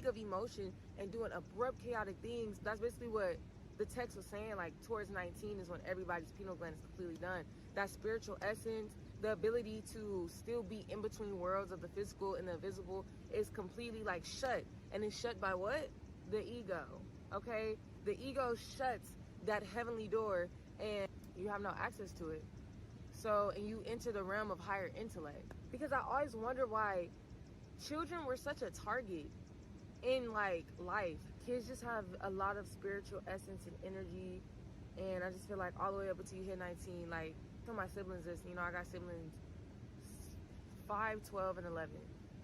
of emotion and doing abrupt, chaotic things. That's basically what the text was saying. Like towards 19 is when everybody's pineal gland is completely done. That spiritual essence, the ability to still be in between worlds of the physical and the invisible, is completely like shut. And it's shut by what? The ego. Okay? The ego shuts that heavenly door and you have no access to it. So, and you enter the realm of higher intellect. Because I always wonder why children were such a target in like life. Kids just have a lot of spiritual essence and energy, and I just feel like all the way up until you hit 19, like some of my siblings is, you know, I got siblings 5, 12, and 11,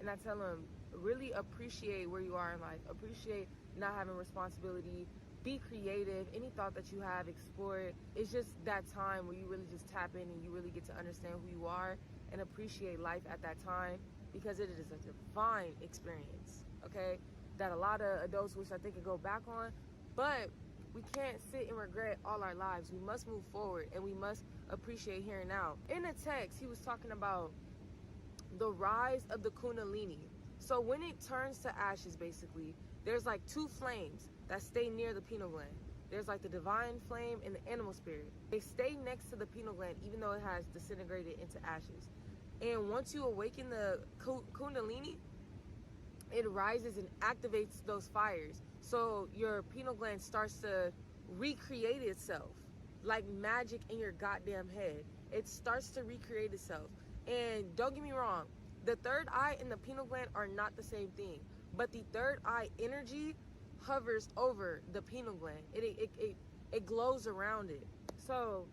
and I tell them, really appreciate where you are in life, appreciate not having responsibility, be creative, any thought that you have, explore it. It's just that time where you really just tap in and you really get to understand who you are and appreciate life at that time, because it is a divine experience, okay, that a lot of adults wish I think could go back on. But we can't sit and regret all our lives. We must move forward and we must appreciate here and now. In the text, he was talking about the rise of the Kundalini. So when it turns to ashes, basically, there's like two flames that stay near the pineal gland. There's like the divine flame and the animal spirit. They stay next to the pineal gland even though it has disintegrated into ashes. And once you awaken the Kundalini, it rises and activates those fires. So your pineal gland starts to recreate itself like magic in your goddamn head. It starts to recreate itself. And don't get me wrong, the third eye and the pineal gland are not the same thing. But the third eye energy hovers over the pineal gland. It glows around it. So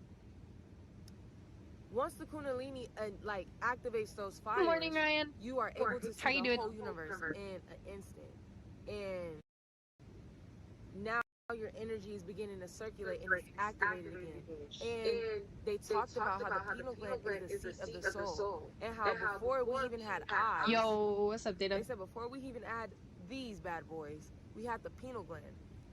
once the Kundalini like activates those fires, Good morning, Ryan. you are able to How see you the doing? whole universe in an instant. And now your energy is beginning to circulate and it's activated again. And they talked about how the pineal gland is the seat of the soul. And how before we even had eyes. Yo, what's up, Data? They said before we even had these bad boys, we had the pineal gland.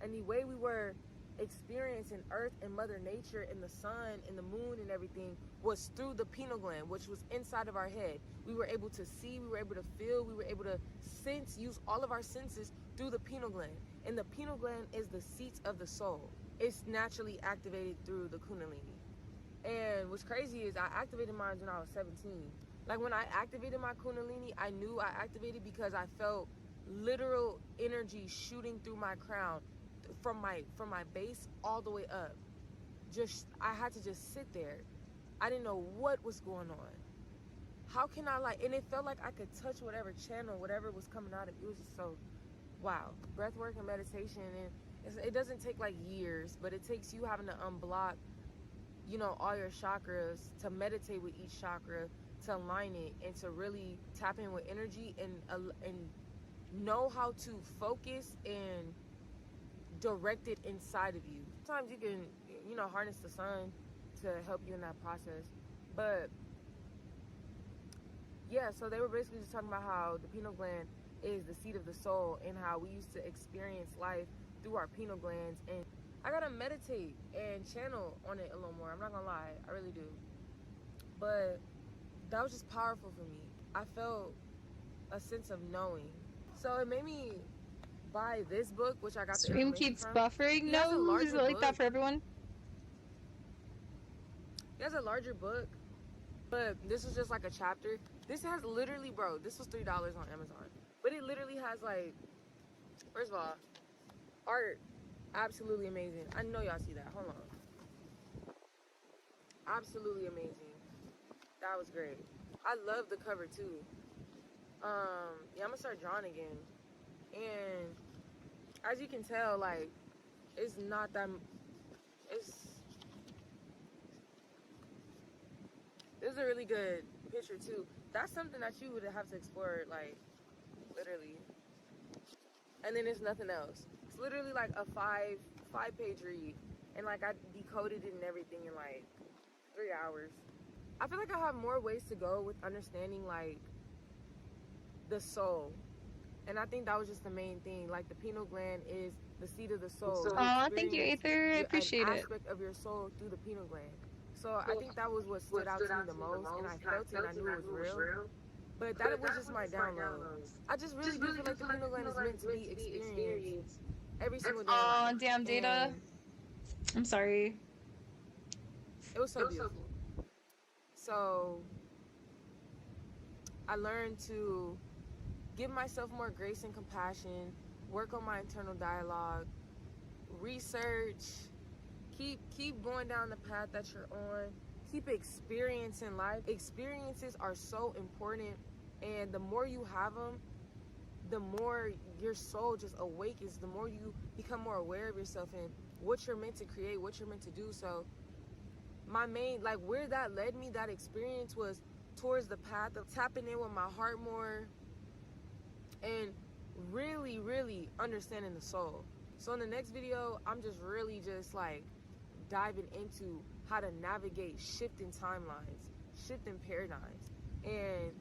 And the way we were experiencing Earth and Mother Nature and the sun and the moon and everything was through the pineal gland, which was inside of our head. We were able to see, we were able to feel, we were able to sense, use all of our senses through the pineal gland. And the pineal gland is the seat of the soul. It's naturally activated through the Kundalini. And what's crazy is I activated mine when I was 17. Like when I activated my Kundalini, I knew I activated because I felt literal energy shooting through my crown from my base all the way up. Just I had to just sit there. I didn't know what was going on. How can I and it felt like I could touch whatever channel, whatever was coming out of it. It was just so wow. Breath work and meditation, and it doesn't take like years, but it takes you having to unblock, you know, all your chakras, to meditate with each chakra, to align it, and to really tap in with energy and know how to focus and direct it inside of you. Sometimes you can, you know, harness the sun to help you in that process. But yeah, so they were basically just talking about how the pineal gland is the seat of the soul and how we used to experience life through our pineal glands. And I gotta meditate and channel on it a little more. I'm not gonna lie, I really do. But that was just powerful for me. I felt a sense of knowing. So it made me buy this book, which I got the Stream information keeps from. buffering. He has a No, larger is it like book. that for everyone? He has a larger book, but this is just like a chapter. This has literally, bro, this was $3 on Amazon. But it literally has like, first of all, art, absolutely amazing. I know y'all see that. Hold on. Absolutely amazing. That was great. I love the cover too. Yeah, I'm gonna start drawing again. And as you can tell, like, it's not that, this is a really good picture too. That's something that you would have to explore, like, literally. And then there's nothing else. It's literally like a five-page read. And like I decoded it and everything in like 3 hours. I feel like I have more ways to go with understanding like the soul. And I think that was just the main thing. Like the pineal gland is the seat of the soul. Aw, thank you, Aether. I appreciate an it. aspect of your soul through the pineal gland. So I think that was what stood out to me the most. And I felt it and I knew it was real. But that was just my download. I just really do feel like the pineal gland is meant to be experienced every single day in Oh, life. damn, Data. And I'm sorry. it was so beautiful. So I learned to give myself more grace and compassion, work on my internal dialogue, research, keep going down the path that you're on, keep experiencing life. Experiences are so important, and the more you have them, the more your soul just awakens, the more you become more aware of yourself and what you're meant to create, what you're meant to do. So my main, like, where that led me, that experience was towards the path of tapping in with my heart more and really, really understanding the soul. So in the next video, I'm just really just like diving into how to navigate shifting timelines, shifting paradigms. And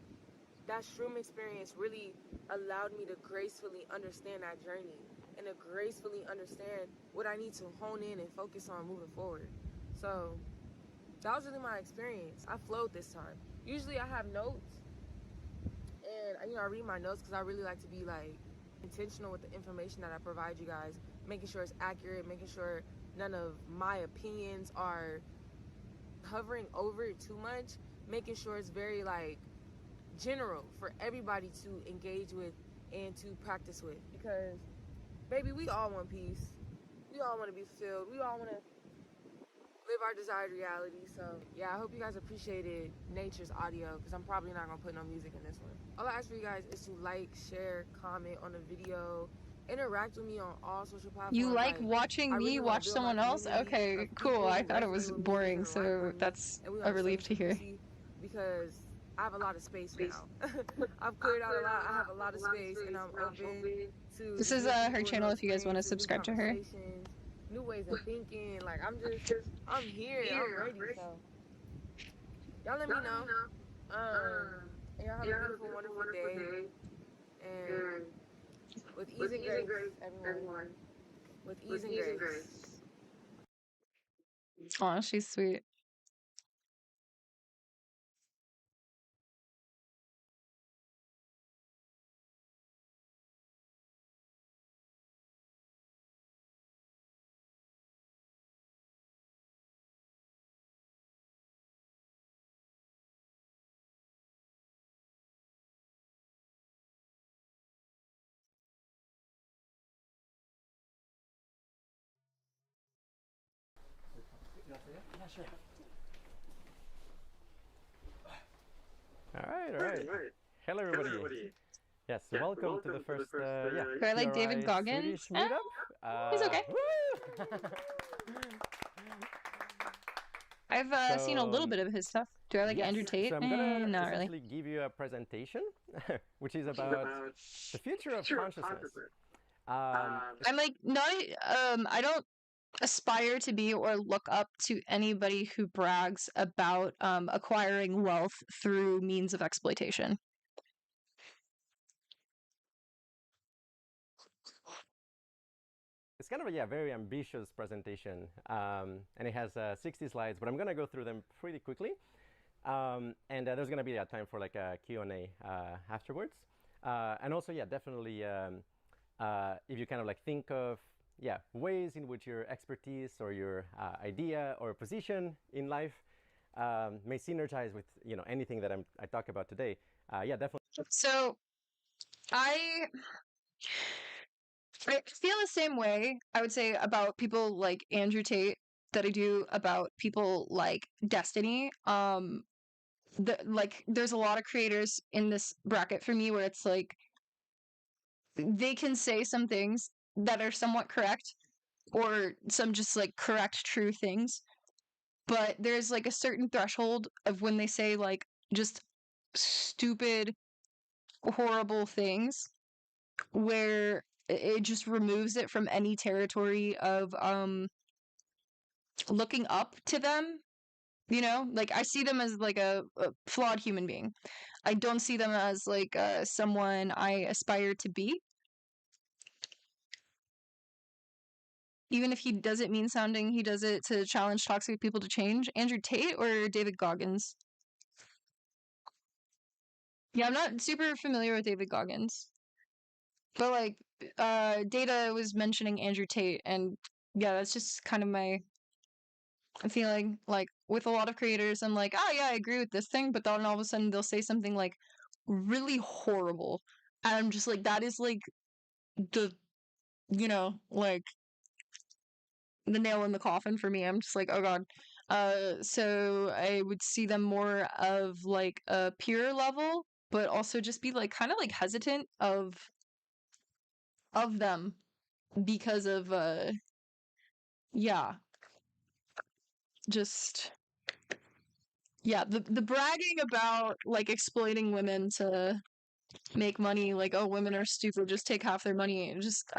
that shroom experience really allowed me to gracefully understand that journey and to gracefully understand what I need to hone in and focus on moving forward. So that was really my experience. I flowed this time. Usually I have notes, and I read my notes because I really like to be like intentional with the information that I provide you guys, making sure it's accurate, making sure none of my opinions are hovering over it too much, making sure it's very like general for everybody to engage with and to practice with. Because baby, we all want peace, we all want to be fulfilled, we all want to live our desired reality. So yeah, I hope you guys appreciated nature's audio, because I'm probably not gonna put no music in this one. All I ask for you guys is to like, share, comment on the video, interact with me on all social platforms. You like watching I really me want watch to build my someone else? community Okay, of cool. people I who thought it resonate was with me and boring, are like so minded, that's and we a on the same relief to hear. frequency, because I have a lot of space now. I've cleared out a lot. I have a lot of space, and I'm open to This just is new her people, new channel if you guys want to experiences, new subscribe to her. conversations, new ways of thinking. Like I'm here. I'm ready. So y'all let me know. And y'all have a beautiful, wonderful day. And with ease and grace, everyone. With ease and grace. Aw, she's sweet. Yeah, sure. All right. Hello, everybody. Yes, welcome to the first, Do I like David PRI Goggins? Swedish meetup. He's okay. I've seen a little bit of his stuff. Do I like Andrew Tate? So I'm gonna Not really. essentially give you a presentation, which is about the future of consciousness. I'm like not. I don't aspire to be or look up to anybody who brags about acquiring wealth through means of exploitation. It's kind of a very ambitious presentation, and it has 60 slides, but I'm gonna go through them pretty quickly. And there's gonna be a time for like a Q&A afterwards. And also, definitely, if you kind of like think of ways in which your expertise or your idea or position in life may synergize with anything that I talk about today. Definitely. So I feel the same way, I would say, about people like Andrew Tate that I do about people like Destiny. There's a lot of creators in this bracket for me where it's like they can say some things that are somewhat correct or some just like correct true things, but there's like a certain threshold of when they say like just stupid horrible things where it just removes it from any territory of looking up to them. Like I see them as like a flawed human being. I don't see them as like someone I aspire to be, even if he does it mean sounding. He does it to challenge toxic people to change. Andrew Tate or David Goggins? Yeah, I'm not super familiar with David Goggins. But like Data was mentioning Andrew Tate, and yeah, that's just kind of my feeling. Like with a lot of creators, I'm like, oh yeah, I agree with this thing, but then all of a sudden they'll say something like really horrible. And I'm just like, that is like the like the nail in the coffin for me. I'm just like, oh god. So I would see them more of like a peer level, but also just be like kind of like hesitant of them because of yeah, just yeah, the bragging about like exploiting women to make money, like, oh, women are stupid, just take half their money. Just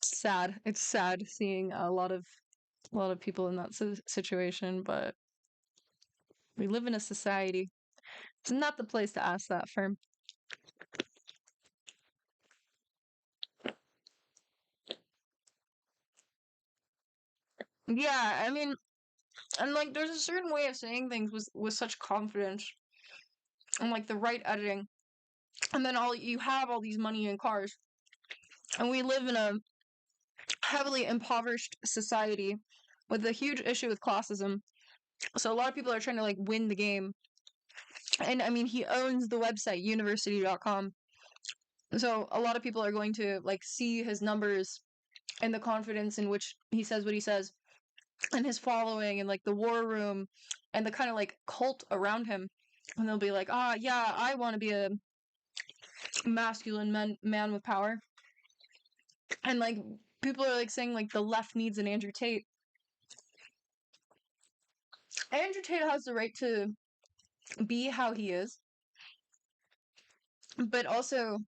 sad. It's sad seeing a lot of people in that situation, but we live in a society. It's not the place to ask that for. Yeah, I mean, and like, there's a certain way of saying things with such confidence and like the right editing, and then all you have all these money and cars, and we live in a heavily impoverished society with a huge issue with classism. So a lot of people are trying to like win the game. And I mean, he owns the website university.com. So a lot of people are going to like see his numbers and the confidence in which he says what he says and his following and like the war room and the kind of like cult around him. And they'll be like, ah, yeah, I want to be a masculine man with power. And like people are like saying like the left needs an Andrew Tate. Andrew Tate has the right to be how he is, but also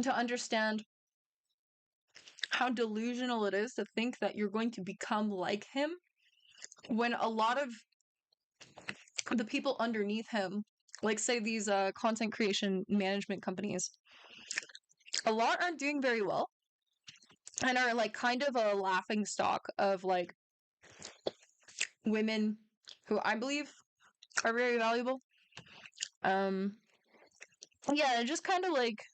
to understand how delusional it is to think that you're going to become like him when a lot of the people underneath him, like say these content creation management companies, a lot aren't doing very well and are like kind of a laughing stock of like women who I believe are very valuable. Yeah, it just kind of like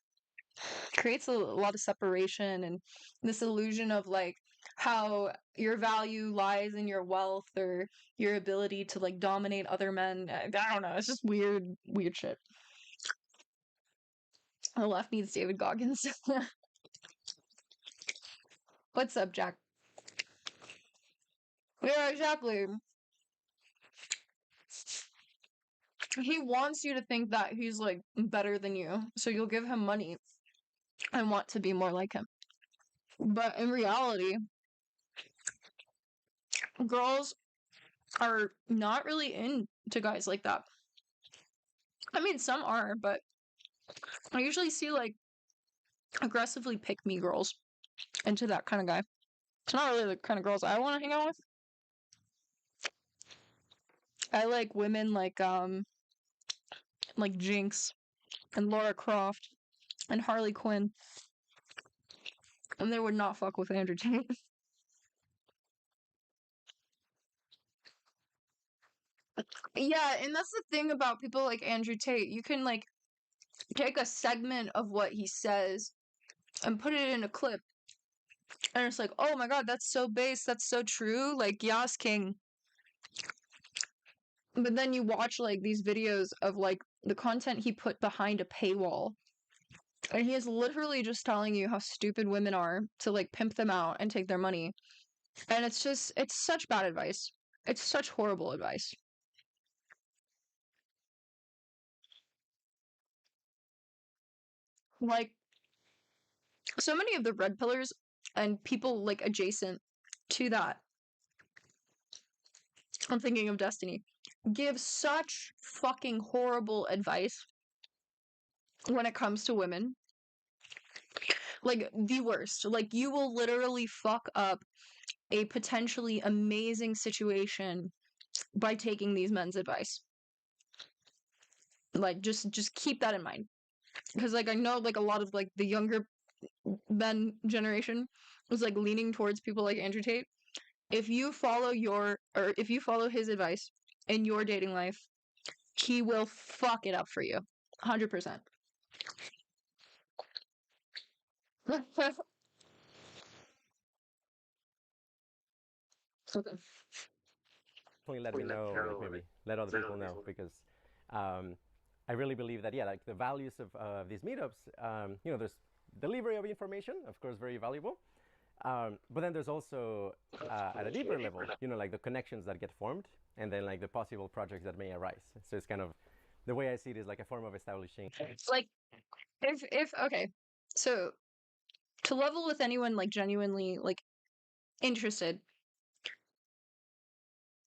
creates a lot of separation and this illusion of like how your value lies in your wealth or your ability to like dominate other men. I don't know. It's just weird shit. The left needs David Goggins. What's up, Jack? Yeah, exactly. He wants you to think that he's like better than you, so you'll give him money and want to be more like him. But in reality, girls are not really into guys like that. I mean, some are, but I usually see like aggressively pick me girls into that kind of guy. It's not really the kind of girls I want to hang out with. I like women like Jinx and Laura Croft and Harley Quinn. And they would not fuck with Andrew Tate. Yeah, and that's the thing about people like Andrew Tate. You can like take a segment of what he says and put it in a clip. And it's like, oh my god, that's so base, that's so true. Like, Yas King. But then you watch like these videos of like the content he put behind a paywall. And he is literally just telling you how stupid women are to like pimp them out and take their money. And it's such bad advice. It's such horrible advice. Like, so many of the red pillars and people like adjacent to that, I'm thinking of Destiny, give such fucking horrible advice when it comes to women. Like, the worst. Like, you will literally fuck up a potentially amazing situation by taking these men's advice. Like, just keep that in mind. Because, like, I know, like, a lot of, like, the younger men generation was, like, leaning towards people like Andrew Tate. If you follow his advice in your dating life, he will fuck it up for you. 100%. Okay. Definitely let me know, or like maybe let other people know, because um, I really believe that, yeah, like the values of these meetups, there's delivery of information, of course, very valuable. But then there's also at a deeper level, like the connections that get formed, and then like the possible projects that may arise. So it's kind of the way I see it is like a form of establishing. Like, if okay, so to level with anyone like genuinely like interested,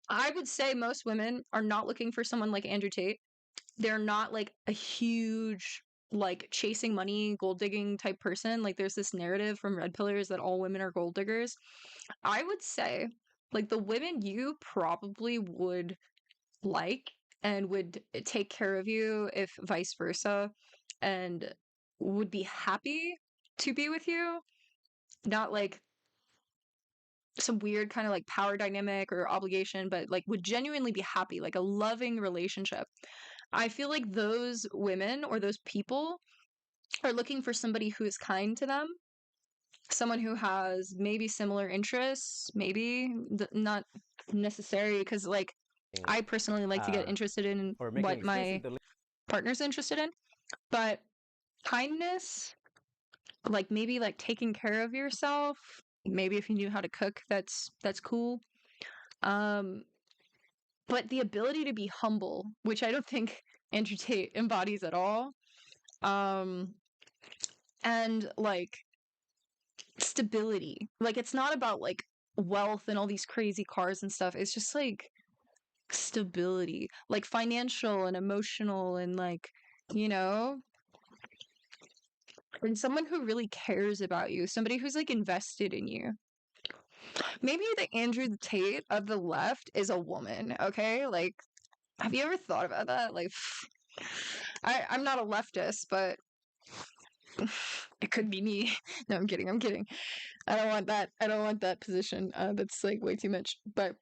I would say most women are not looking for someone like Andrew Tate. They're not like a huge like chasing money, gold digging type person. Like there's this narrative from red pillars that all women are gold diggers. I would say like the women you probably would like and would take care of you if vice versa and would be happy to be with you, not like some weird kind of like power dynamic or obligation, but like would genuinely be happy, like a loving relationship. I feel like those women or those people are looking for somebody who is kind to them, someone who has maybe similar interests, maybe not necessary, because like I personally like to get interested in Or making what explicit my the partner's interested in, but kindness, like maybe like taking care of yourself, maybe if you knew how to cook, that's cool. Um, but the ability to be humble, which I don't think Andrew Tate embodies at all. And like stability. Like it's not about like wealth and all these crazy cars and stuff. It's just like stability, like financial and emotional and like, you know, and someone who really cares about you, somebody who's like invested in you. Maybe the Andrew Tate of the left is a woman, okay? Like, have you ever thought about that? Like, I'm not a leftist, but it could be me. No, I'm kidding. I'm kidding. I don't want that. I don't want that position. That's like way too much. But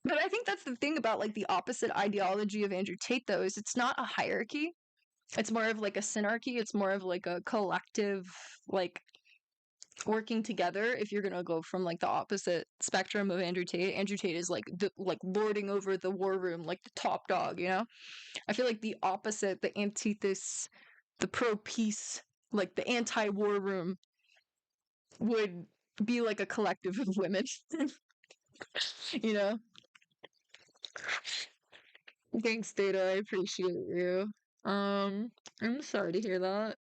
I think that's the thing about like the opposite ideology of Andrew Tate, though, is it's not a hierarchy. It's more of like a synarchy. It's more of like a collective, like working together. If you're gonna go from like the opposite spectrum of Andrew Tate is like the like lording over the war room, like the top dog. You know, I feel like the opposite, the antithesis, the pro peace, like the anti war room, would be like a collective of women. You know. Thanks, Data. I appreciate you. I'm sorry to hear that.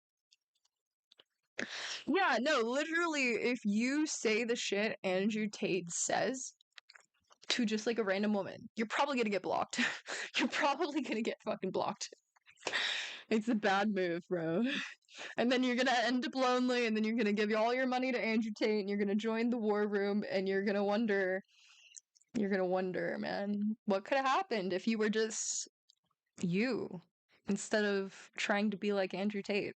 Yeah, no, literally, if you say the shit Andrew Tate says to just like a random woman, you're probably gonna get blocked. You're probably gonna get fucking blocked. It's a bad move, bro. And then you're gonna end up lonely, and then you're gonna give all your money to Andrew Tate, and you're gonna join the war room, and you're gonna wonder, man, what could have happened if you were just you instead of trying to be like Andrew Tate.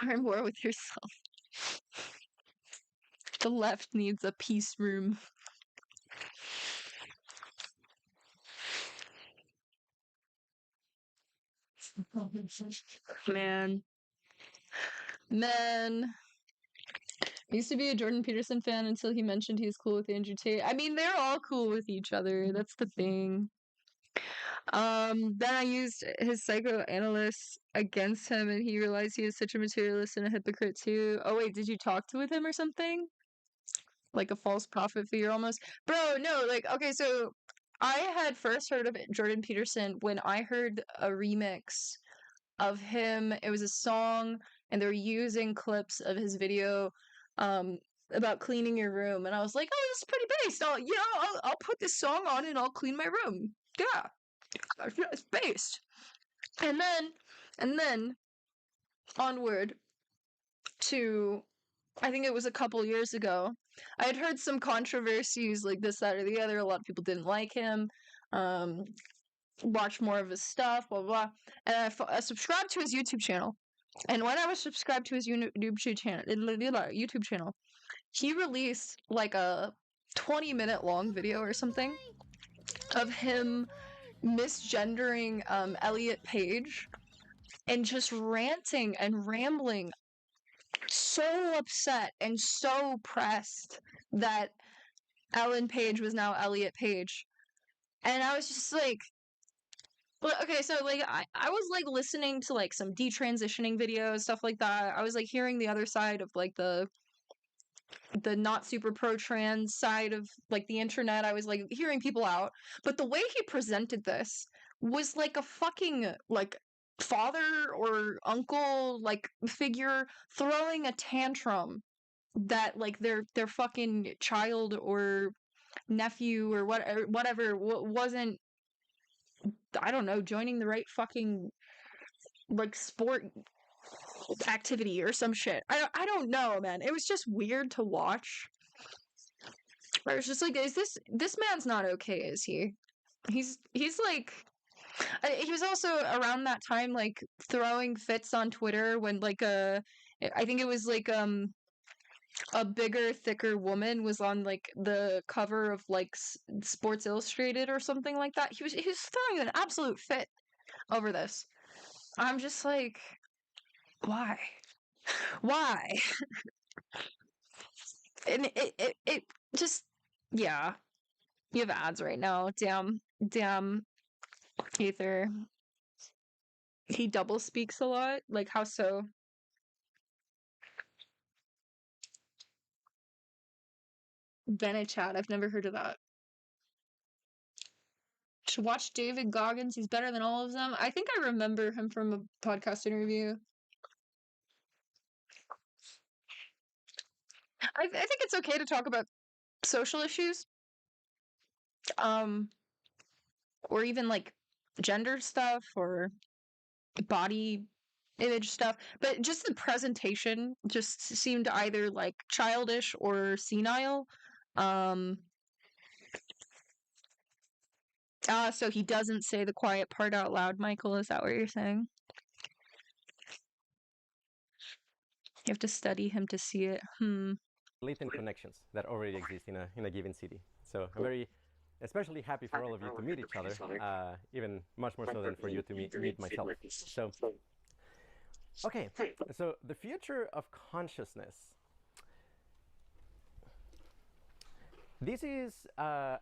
Learn more with yourself. The left needs a peace room. Man. Man. I used to be a Jordan Peterson fan until he mentioned he's cool with Andrew Tate. I mean, they're all cool with each other. That's the thing. Then I used his psychoanalyst against him, and he realized he was such a materialist and a hypocrite too. Oh wait, did you talk with him or something? Like a false prophet figure almost? Bro, no, like okay, so I had first heard of Jordan Peterson when I heard a remix of him. It was a song, and they were using clips of his video um about cleaning your room, and I was like, oh, this is pretty based. I'll put this song on and I'll clean my room. Yeah, it's based. And then onward to, I think it was a couple years ago, I had heard some controversies like this, that, or the other. A lot of people didn't like him. Um, watch more of his stuff, blah blah. And I subscribed to his YouTube channel, And when I was subscribed to his YouTube channel, he released like a 20-minute long video or something of him misgendering Elliot Page and just ranting and rambling, so upset and so pressed that Ellen Page was now Elliot Page. And I was just like, well, okay, so like I was like listening to like some detransitioning videos, stuff like that. I was like hearing the other side of like the not super pro trans side of like the internet. I was like hearing people out, but the way he presented this was like a fucking like father or uncle like figure throwing a tantrum that like their fucking child or nephew or whatever wasn't, I don't know, joining the right fucking like sport activity or some shit. I don't know, man. It was just weird to watch. I was just like, is this man's not okay, is he? He's like, he was also around that time like throwing fits on Twitter when like I think it was like a bigger, thicker woman was on like the cover of like Sports Illustrated or something like that. He was throwing an absolute fit over this. I'm just like, why? Why? And it just, yeah. You have ads right now. Damn, Ether. He double speaks a lot. Like, how so? Bennett chat. I've never heard of that. Should watch David Goggins. He's better than all of them. I think I remember him from a podcast interview. I think it's okay to talk about social issues, um, or even like gender stuff or body image stuff, but just the presentation just seemed either like childish or senile. Um, so he doesn't say the quiet part out loud, Michael. Is that what you're saying? You have to study him to see it. Latent connections that already exist in a given city. So I'm very especially happy for all of you to meet each other, even much more so than for you to meet myself. So, okay, so the future of consciousness. This is a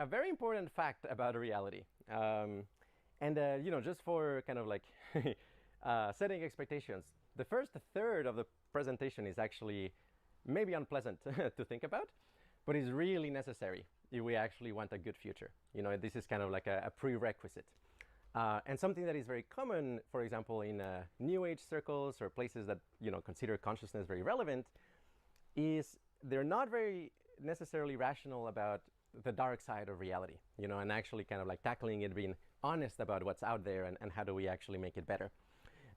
very important fact about reality. And, just for kind of like setting expectations, the first third of the presentation is actually maybe unpleasant to think about, but is really necessary if we actually want a good future. This is kind of like a prerequisite. And something that is very common, for example, in New Age circles or places that, consider consciousness very relevant, is they're not very necessarily rational about the dark side of reality, and actually kind of like tackling it, being honest about what's out there and how do we actually make it better.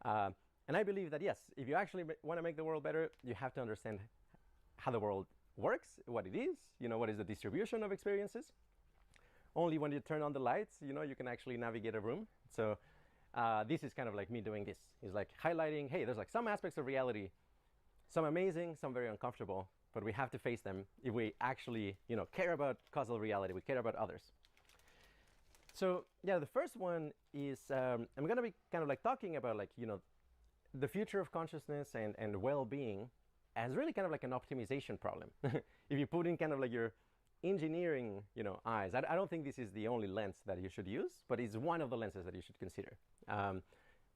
And I believe that, yes, if you actually want to make the world better, you have to understand how the world works, what it is, what is the distribution of experiences. Only when you turn on the lights, you can actually navigate a room. So this is kind of like me doing this. It's like highlighting, hey, there's like some aspects of reality, some amazing, some very uncomfortable, but we have to face them if we actually, care about causal reality, we care about others. So yeah, the first one is, I'm going to be kind of like talking about like, the future of consciousness and well-being as really kind of like an optimization problem. If you put in kind of like your engineering, eyes, I don't think this is the only lens that you should use, but it's one of the lenses that you should consider. Of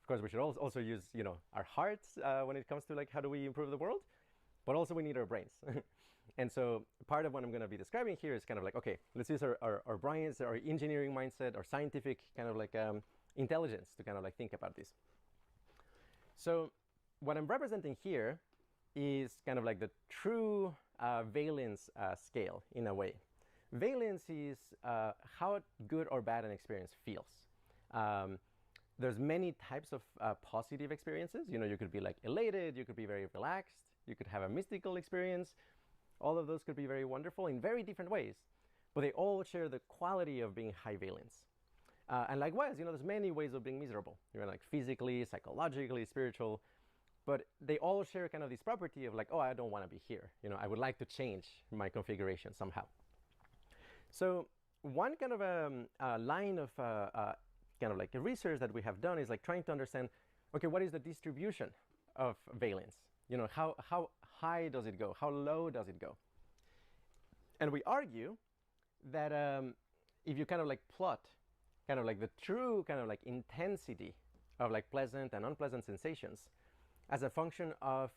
course, we should also use, our hearts when it comes to like how do we improve the world, but also we need our brains. And so part of what I'm going to be describing here is kind of like, okay, let's use our brains, our engineering mindset, our scientific kind of like intelligence to kind of like think about this. So what I'm representing here is kind of like the true valence scale in a way. Valence is how good or bad an experience feels. There's many types of positive experiences. You could be like elated, you could be very relaxed, you could have a mystical experience. All of those could be very wonderful in very different ways, but they all share the quality of being high valence. And likewise, there's many ways of being miserable. Like physically, psychologically, spiritual. but they all share kind of this property of like, oh, I don't want to be here. I would like to change my configuration somehow. So one kind of a line of kind of like a research that we have done is like trying to understand, okay, what is the distribution of valence? How high does it go? How low does it go? And we argue that if you kind of like plot kind of like the true kind of like intensity of like pleasant and unpleasant sensations as a function of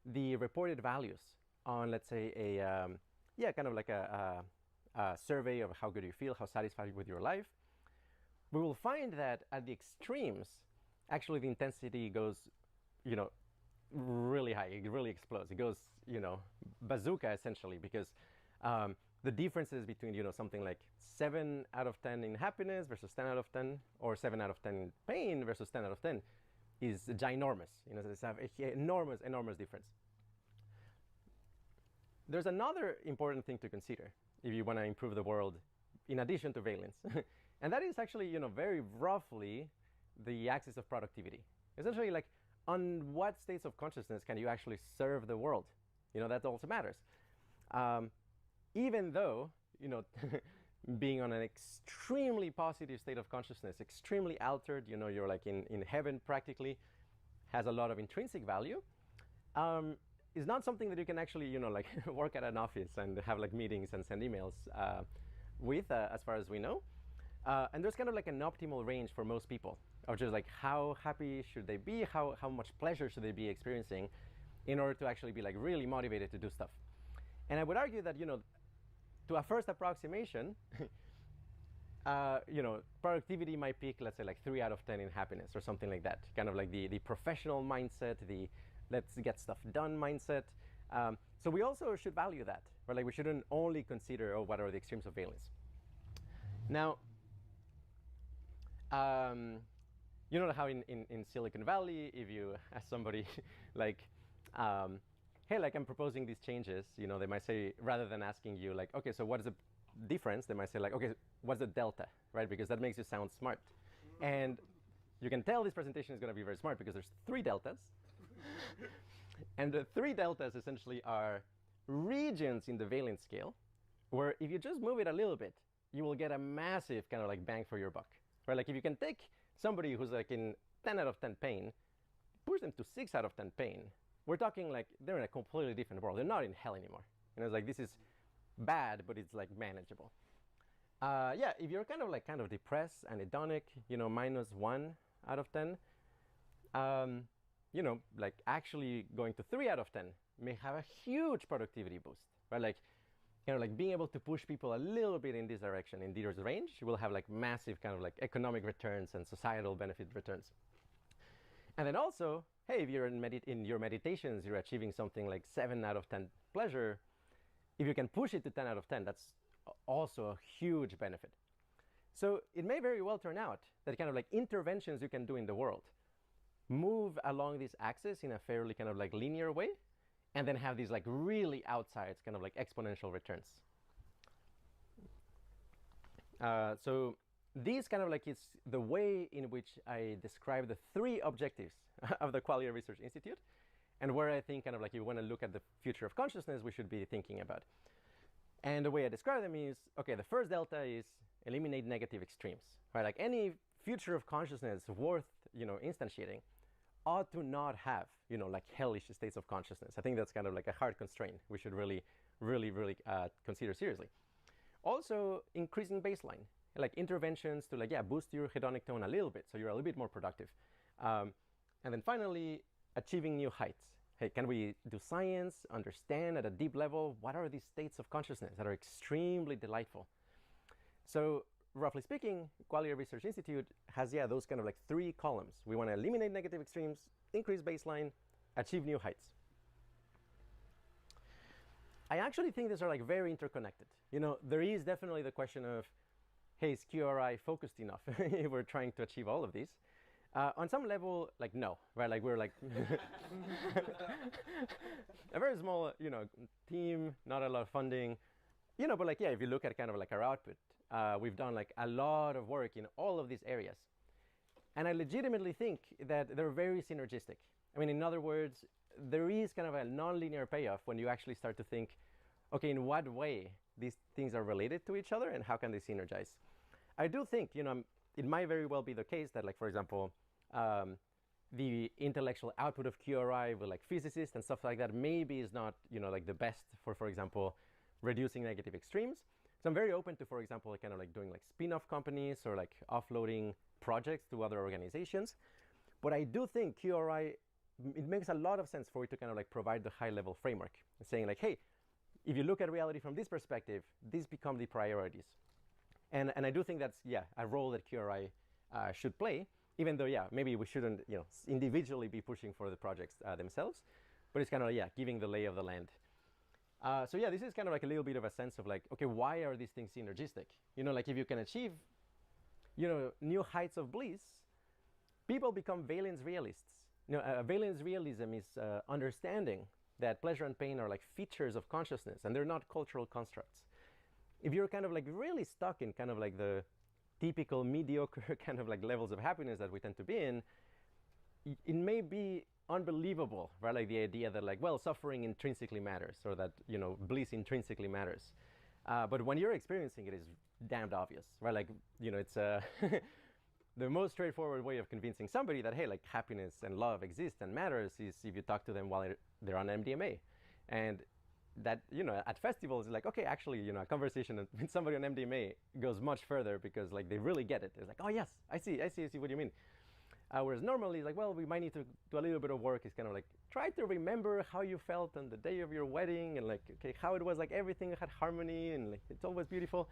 the reported values on, let's say, a kind of like a survey of how good you feel, how satisfied with your life, we will find that at the extremes, actually the intensity goes, really high. It really explodes. It goes, bazooka essentially, because the differences between, something like 7 out of 10 in happiness versus 10 out of 10, or 7 out of 10 in pain versus 10 out of 10 is ginormous. There's an enormous, enormous difference. There's another important thing to consider if you want to improve the world in addition to valence. And that is actually, very roughly the axis of productivity. Essentially, like, on what states of consciousness can you actually serve the world? That also matters. Even though, being on an extremely positive state of consciousness, extremely altered, you're like in heaven practically, has a lot of intrinsic value, is not something that you can actually, like work at an office and have like meetings and send emails with, as far as we know. And there's kind of like an optimal range for most people of just like how happy should they be, how much pleasure should they be experiencing in order to actually be like really motivated to do stuff. And I would argue that, to a first approximation, productivity might peak, let's say like 3 out of 10 in happiness or something like that. Kind of like the professional mindset, the let's get stuff done mindset. So we also should value that, right? Like we shouldn't only consider, oh, what are the extremes of valence. Now, you know how in Silicon Valley, if you ask somebody like, hey, like I'm proposing these changes, they might say, rather than asking you like, okay, so what is the difference? They might say like, okay, what's the delta, right? Because that makes you sound smart. And you can tell this presentation is going to be very smart because there's 3 deltas. And the 3 deltas essentially are regions in the valence scale, where if you just move it a little bit, you will get a massive kind of like bang for your buck, right? Like if you can take somebody who's like in 10 out of 10 pain, push them to 6 out of 10 pain, we're talking like they're in a completely different world. They're not in hell anymore. It's like this is bad, but it's like manageable. Yeah, if you're kind of depressed and hedonic, -1 out of 10, like actually going to 3 out of 10 may have a huge productivity boost, right? Like, like being able to push people a little bit in this direction, in this range, will have like massive kind of like economic returns and societal benefit returns. And then also, hey, if you're in your meditations, you're achieving something like 7 out of 10 pleasure, if you can push it to 10 out of 10, that's also a huge benefit. So it may very well turn out that kind of like interventions you can do in the world move along this axis in a fairly kind of like linear way, and then have these like really outsides kind of like exponential returns. So these kind of like is the way in which I describe the 3 objectives of the Qualia Research Institute, and where I think kind of like you want to look at the future of consciousness, we should be thinking about. And the way I describe them is, okay, the first delta is eliminate negative extremes, right? Like any future of consciousness worth, instantiating ought to not have, like hellish states of consciousness. I think that's kind of like a hard constraint we should really, really, really consider seriously. Also, increasing baseline, like interventions to like, boost your hedonic tone a little bit so you're a little bit more productive. And then finally, achieving new heights. Hey, can we do science, understand at a deep level what are these states of consciousness that are extremely delightful? So roughly speaking, Qualia Research Institute has, those kind of like 3 columns. We want to eliminate negative extremes, increase baseline, achieve new heights. I actually think these are like very interconnected. There is definitely the question of, hey, is QRI focused enough if we're trying to achieve all of these? On some level, like no, right? Like we're like a very small, team, not a lot of funding, but like, if you look at kind of like our output, we've done like a lot of work in all of these areas. And I legitimately think that they're very synergistic. I mean, in other words, there is kind of a non-linear payoff when you actually start to think, okay, in what way these things are related to each other and how can they synergize? I do think, it might very well be the case that, like, for example, the intellectual output of QRI with like physicists and stuff like that maybe is not, like the best for example, reducing negative extremes. So I'm very open to, for example, kind of like doing like spin-off companies or like offloading projects to other organizations. But I do think QRI, it makes a lot of sense for it to kind of like provide the high-level framework, saying like, hey, if you look at reality from this perspective, these become the priorities. And I do think that's, a role that QRI should play, even though, maybe we shouldn't, individually be pushing for the projects themselves, but it's kind of, giving the lay of the land. So this is kind of like a little bit of a sense of like, okay, why are these things synergistic? Like if you can achieve, new heights of bliss, people become valence realists. Valence realism is understanding that pleasure and pain are like features of consciousness and they're not cultural constructs. If you're kind of like really stuck in kind of like the typical mediocre kind of like levels of happiness that we tend to be in, it may be unbelievable, right? Like the idea that like, well, suffering intrinsically matters, or that, bliss intrinsically matters. But when you're experiencing it, is damned obvious, right? Like, it's the most straightforward way of convincing somebody that, hey, like happiness and love exist and matters is if you talk to them while they're on MDMA. And that, at festivals, like, okay, actually, a conversation with somebody on MDMA goes much further because like they really get it. It's like, oh yes, I see what you mean. Whereas normally, like, well, we might need to do a little bit of work. It's kind of like, try to remember how you felt on the day of your wedding and like, okay, how it was, like everything had harmony and like, it's always beautiful.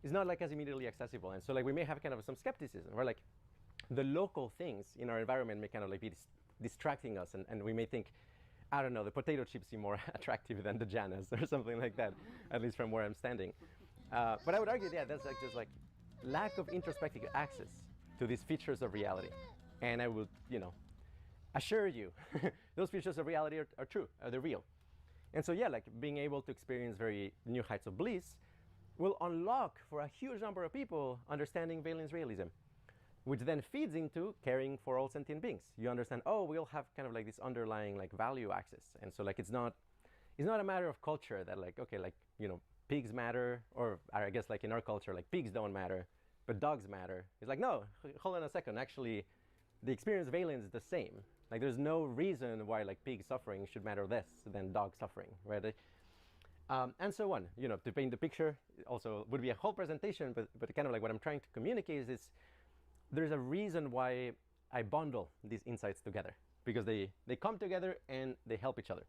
It's not like as immediately accessible. And so like we may have kind of some skepticism, or like the local things in our environment may kind of like be distracting us. And we may think, I don't know, the potato chips seem more attractive than the Janas or something like that, at least from where I'm standing. But I would argue, that's like just like lack of introspective access to these features of reality. And I would, assure you, those features of reality are true, they're real. And so, like being able to experience very new heights of bliss will unlock for a huge number of people understanding valence realism, which then feeds into caring for all sentient beings. You understand, oh, we'll have kind of like this underlying like value axis. And so like it's not a matter of culture that like, okay, like, pigs matter, or I guess like in our culture, like pigs don't matter, but dogs matter. It's like, no, hold on a second. Actually, the experience valence is the same. Like there's no reason why like pig suffering should matter less than dog suffering, right? And so on. To paint the picture also would be a whole presentation, but kind of like what I'm trying to communicate is there's a reason why I bundle these insights together, because they come together and they help each other.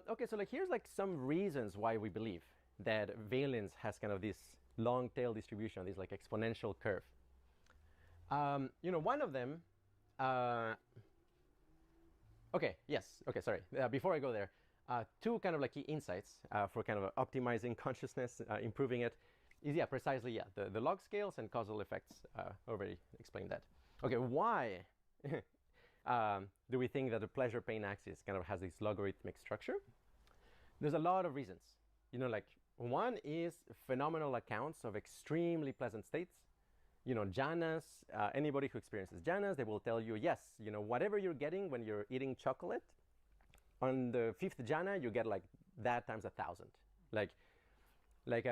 Okay, so like here's like some reasons why we believe that valence has kind of this long tail distribution, this like exponential curve. One of them, before I go there, two kind of like key insights for kind of optimizing consciousness, improving it, is precisely the log scales and causal effects. Already explained that. Okay, why do we think that the pleasure-pain axis kind of has this logarithmic structure? There's a lot of reasons. Like one is phenomenal accounts of extremely pleasant states. Jhanas, anybody who experiences jhanas, they will tell you, yes, whatever you're getting when you're eating chocolate, on the fifth jhana, you get like that times 1,000. Like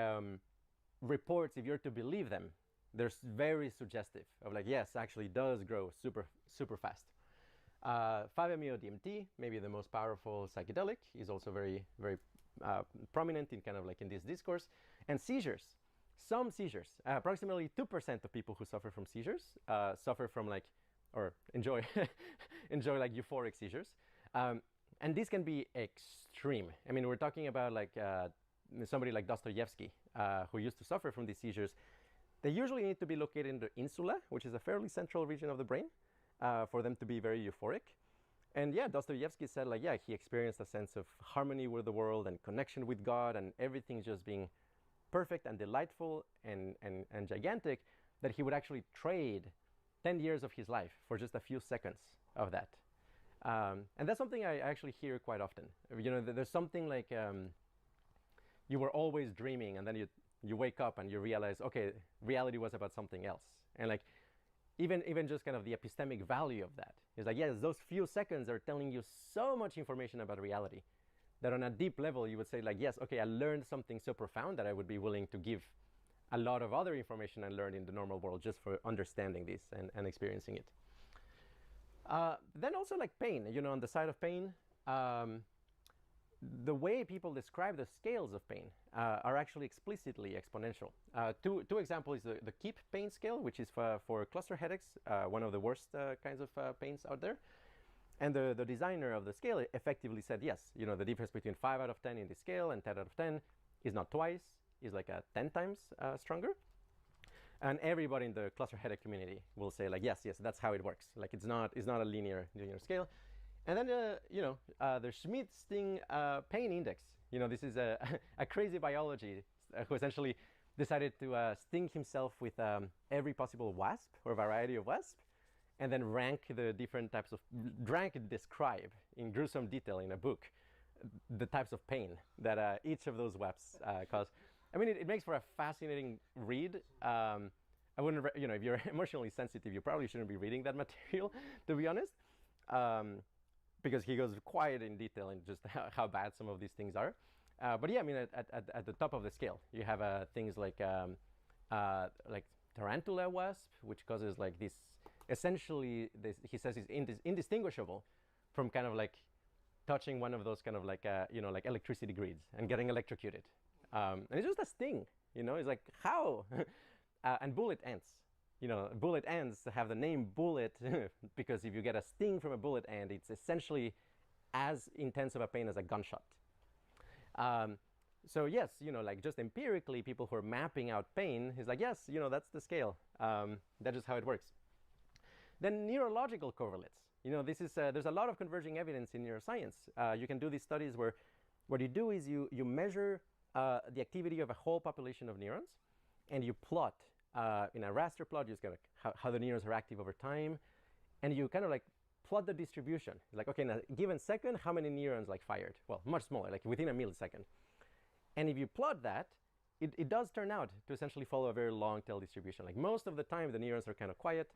reports, if you're to believe them, they're very suggestive of like, yes, actually does grow super, super fast. 5-MeO-DMT, maybe the most powerful psychedelic, is also very, very prominent in kind of like in this discourse. And seizures, some seizures, approximately 2% of people who suffer from seizures suffer from like, or enjoy enjoy like euphoric seizures. And this can be extreme. I mean, we're talking about like somebody like Dostoevsky, who used to suffer from these seizures. They usually need to be located in the insula, which is a fairly central region of the brain, for them to be very euphoric. And Dostoevsky said like, he experienced a sense of harmony with the world and connection with God, and everything just being perfect and delightful and gigantic, that he would actually trade 10 years of his life for just a few seconds of that. And that's something I actually hear quite often. There's something like you were always dreaming, and then you wake up and you realize, okay, reality was about something else. And like, even just kind of the epistemic value of that. It's like, yes, those few seconds are telling you so much information about reality that on a deep level you would say like, yes, okay, I learned something so profound that I would be willing to give a lot of other information I learned in the normal world just for understanding this and experiencing it. Then also like pain, you know, on the side of pain, the way people describe the scales of pain are actually explicitly exponential. Two examples is the KEEP pain scale, which is for cluster headaches, one of the worst kinds of pains out there. And the designer of the scale effectively said, yes, you know, the difference between 5 out of 10 in the scale and 10 out of 10 is not twice, is like 10 times stronger. And everybody in the cluster headache community will say like, yes, that's how it works. Like it's not a linear scale. And then, you know, the Schmidt-Sting pain index. You know, this is a crazy biology who essentially decided to sting himself with every possible wasp or variety of wasp, and then rank the different types of, describe in gruesome detail in a book the types of pain that each of those wasps cause. I mean, it makes for a fascinating read. I wouldn't, you know, if you're emotionally sensitive, you probably shouldn't be reading that material, to be honest. Because he goes quite in detail in just how bad some of these things are. But yeah, I mean, at the top of the scale, you have things like tarantula wasp, which causes like this, essentially, this, he says is indistinguishable from kind of like touching one of those kind of like, you know, like electricity grids and getting electrocuted. And it's just a sting, you know, it's like, how? And bullet ants. You know, bullet ants have the name bullet because if you get a sting from a bullet ant, it's essentially as intense of a pain as a gunshot. So yes, you know, like just empirically, people who are mapping out pain is like, yes, you know, that's the scale. That's just how it works. Then neurological correlates. You know, this is there's a lot of converging evidence in neuroscience. You can do these studies where what you do is you measure the activity of a whole population of neurons, and you plot in a raster plot, you just get like how the neurons are active over time, and you kind of like plot the distribution. Like, okay, in a given second, how many neurons like fired? Well, much smaller, like within a millisecond. And if you plot that, it does turn out to essentially follow a very long tail distribution. Like most of the time, the neurons are kind of quiet.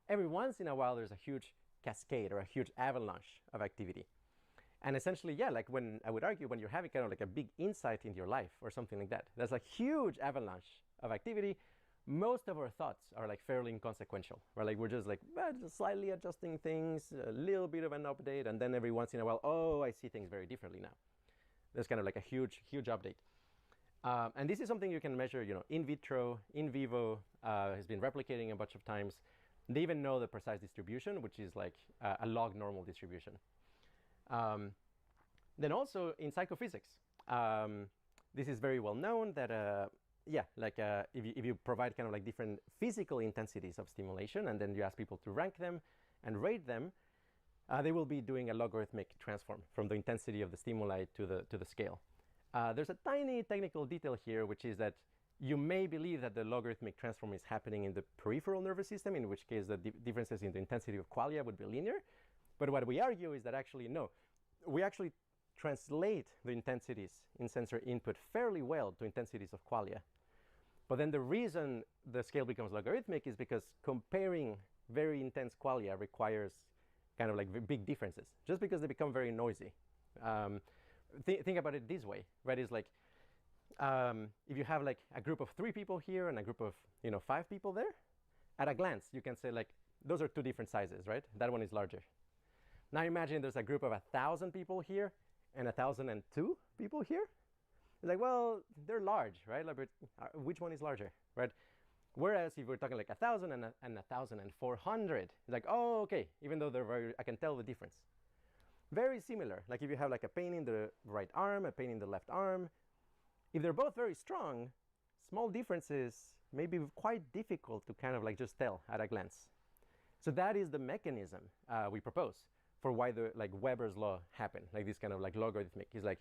Every once in a while, there's a huge cascade or a huge avalanche of activity. And essentially, yeah, like when I would argue when you're having kind of like a big insight into your life or something like that, there's a huge avalanche of activity. Most of our thoughts are like fairly inconsequential, right? Like we're just like just slightly adjusting things, a little bit of an update, and then every once in a while, oh, I see things very differently now. There's kind of like a huge update. And this is something you can measure, you know, in vitro, in vivo, has been replicating a bunch of times. They even know the precise distribution, which is like a log normal distribution. Then also in psychophysics, this is very well known that yeah, like if you provide kind of like different physical intensities of stimulation, and then you ask people to rank them and rate them, they will be doing a logarithmic transform from the intensity of the stimuli to the scale. There's a tiny technical detail here, which is that you may believe that the logarithmic transform is happening in the peripheral nervous system, in which case the differences in the intensity of qualia would be linear. But what we argue is that actually, no, we actually translate the intensities in sensor input fairly well to intensities of qualia. But then the reason the scale becomes logarithmic is because comparing very intense qualia requires kind of like big differences, just because they become very noisy. Think about it this way, right? It's like if you have like a group of 3 people here and a group of 5 people there, at a glance you can say like those are 2 different sizes, right? That one is larger. Now imagine there's a group of 1,000 people here and 1,002 people here. It's like, well, they're large, right? Like, which one is larger, right? Whereas if we're talking like 1,000 and 1,400, it's like, oh, okay, even though they're very, I can tell the difference. Very similar, like if you have like a pain in the right arm, a pain in the left arm, if they're both very strong, small differences may be quite difficult to kind of like just tell at a glance. So that is the mechanism we propose for why the like Weber's law happened, like this kind of like logarithmic. It's like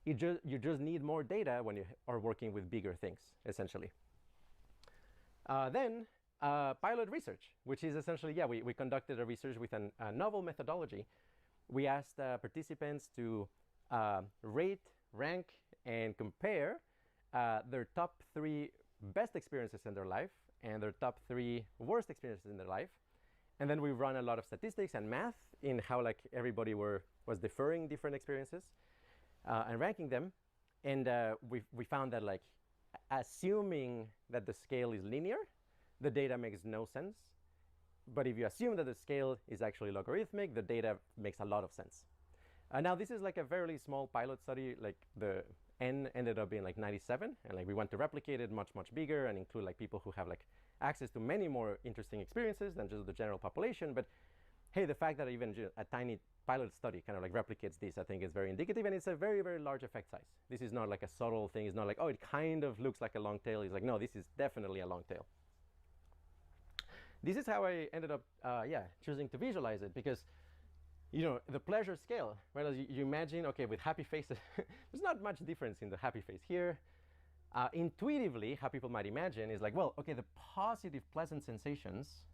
you just need more data when you are working with bigger things, essentially. Then pilot research, which is essentially, yeah, we conducted a research with a novel methodology. We asked participants to rate, rank, and compare their top 3 best experiences in their life and their top 3 worst experiences in their life. And then we run a lot of statistics and math in how like everybody was deferring different experiences and ranking them. And we found that like assuming that the scale is linear, the data makes no sense. But if you assume that the scale is actually logarithmic, the data makes a lot of sense. Now this is like a very small pilot study. Like the n ended up being like 97, and like we want to replicate it much bigger and include like people who have like access to many more interesting experiences than just the general population. But hey, the fact that even a tiny pilot study kind of like replicates this, I think is very indicative, and it's a very large effect size. This is not like a subtle thing. It's not like, oh, it kind of looks like a long tail. It's like, no, this is definitely a long tail. This is how I ended up choosing to visualize it, because the pleasure scale, right? As you imagine, okay, with happy faces, there's not much difference in the happy face here. Intuitively, how people might imagine is like, well, okay, the positive, pleasant sensations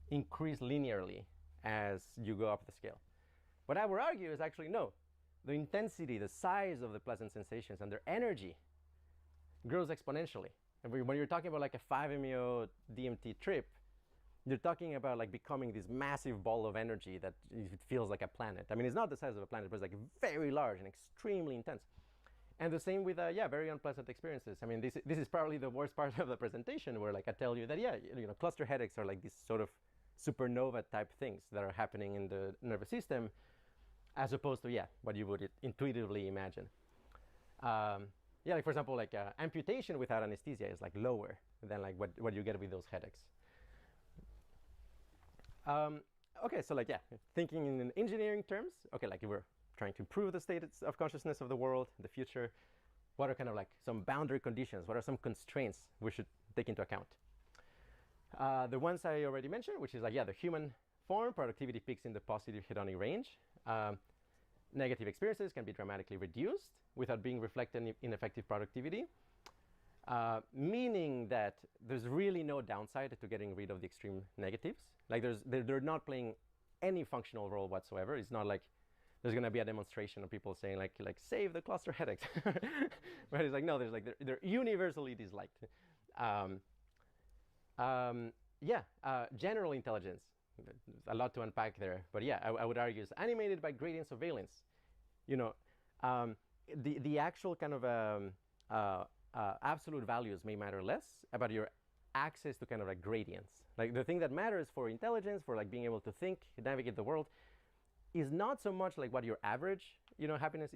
increase linearly as you go up the scale. What I would argue is actually no. The intensity, the size of the pleasant sensations and their energy grows exponentially. And when you're talking about like a 5-MeO DMT trip, you're talking about like becoming this massive ball of energy that it feels like a planet. I mean, it's not the size of a planet, but it's like very large and extremely intense. And the same with very unpleasant experiences. I mean, this is probably the worst part of the presentation, where like I tell you that cluster headaches are like these sort of supernova type things that are happening in the nervous system, as opposed to what you would intuitively imagine. Like for example, like amputation without anesthesia is like lower than like what you get with those headaches. Okay, so like thinking in engineering terms, okay, like we're trying to improve the state of consciousness of the world, the future. What are kind of like some boundary conditions? What are some constraints we should take into account? The ones I already mentioned, which is like the human form, productivity peaks in the positive hedonic range. Negative experiences can be dramatically reduced without being reflected in effective productivity. Meaning that there's really no downside to getting rid of the extreme negatives. Like they're not playing any functional role whatsoever. It's not like there's going to be a demonstration of people saying like save the cluster headaches. But it's like, no, there's like they're universally disliked. General intelligence, a lot to unpack there, but I would argue is animated by gradient surveillance. The actual kind of absolute values may matter less about your access to kind of like gradients. Like the thing that matters for intelligence, for like being able to think, navigate the world, is not so much like what your average, happiness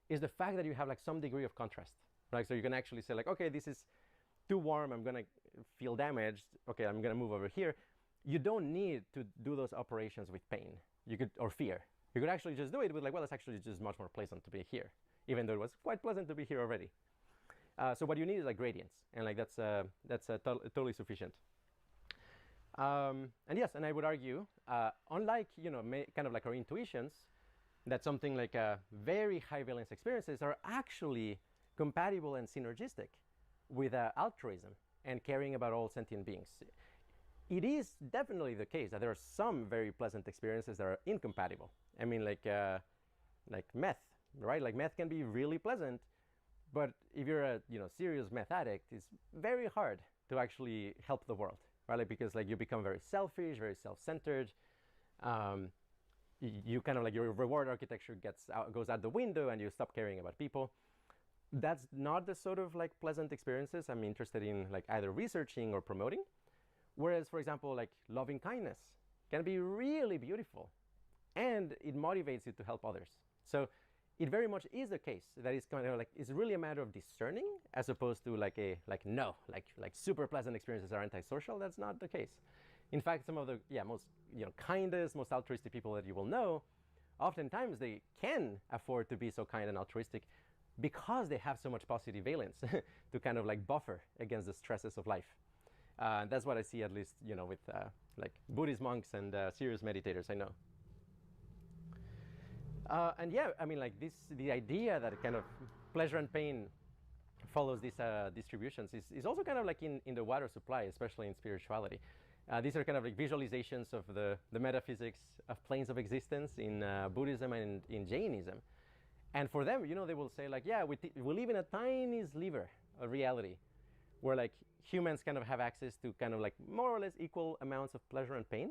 is the fact that you have like some degree of contrast, right? So you can actually say like, okay, this is too warm, I'm gonna feel damaged, okay, I'm gonna move over here. You don't need to do those operations with pain, or fear. You could actually just do it with like, well, it's actually just much more pleasant to be here, even though it was quite pleasant to be here already. So what you need is like gradients, and like that's totally sufficient. And I would argue, unlike kind of like our intuitions, that something like very high valence experiences are actually compatible and synergistic with altruism and caring about all sentient beings. It is definitely the case that there are some very pleasant experiences that are incompatible. I mean, like meth, right? Like meth can be really pleasant, but if you're a serious meth addict, it's very hard to actually help the world, right? Like, because like you become very selfish, very self-centered. You kind of like your reward architecture goes out the window, and you stop caring about people. That's not the sort of like pleasant experiences I'm interested in like either researching or promoting. Whereas, for example, like loving kindness can be really beautiful, and it motivates you to help others. So it very much is the case that it's kind of like, it's really a matter of discerning, as opposed to like super pleasant experiences are antisocial. That's not the case. In fact, some of the most kindest, most altruistic people that you will know, oftentimes they can afford to be so kind and altruistic because they have so much positive valence to kind of like buffer against the stresses of life. That's what I see, at least with like Buddhist monks and serious meditators I know. I mean, like the idea that kind of pleasure and pain follows these distributions is also kind of like in the water supply, especially in spirituality. These are kind of like visualizations of the metaphysics of planes of existence in Buddhism and in Jainism. And for them, they will say like, we live in a tiny sliver of reality, where like humans kind of have access to kind of like more or less equal amounts of pleasure and pain,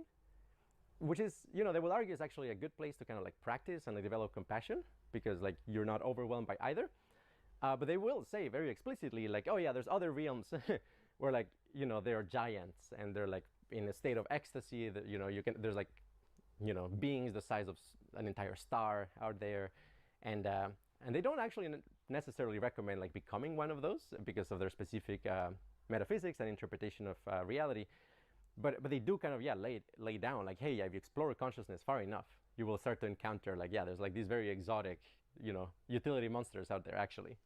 which is, you know, they will argue is actually a good place to kind of like practice and like develop compassion, because like you're not overwhelmed by either. But they will say very explicitly like, oh yeah, there's other realms where like, you know, they're giants and they're like in a state of ecstasy that, you know, you can, there's like, you know, beings the size of an entire star out there. And they don't actually necessarily recommend like becoming one of those because of their specific metaphysics and interpretation of reality. But they do kind of, yeah, lay down like, hey, yeah, if you explore consciousness far enough, you will start to encounter like, yeah, there's like these very exotic, you know, utility monsters out there actually.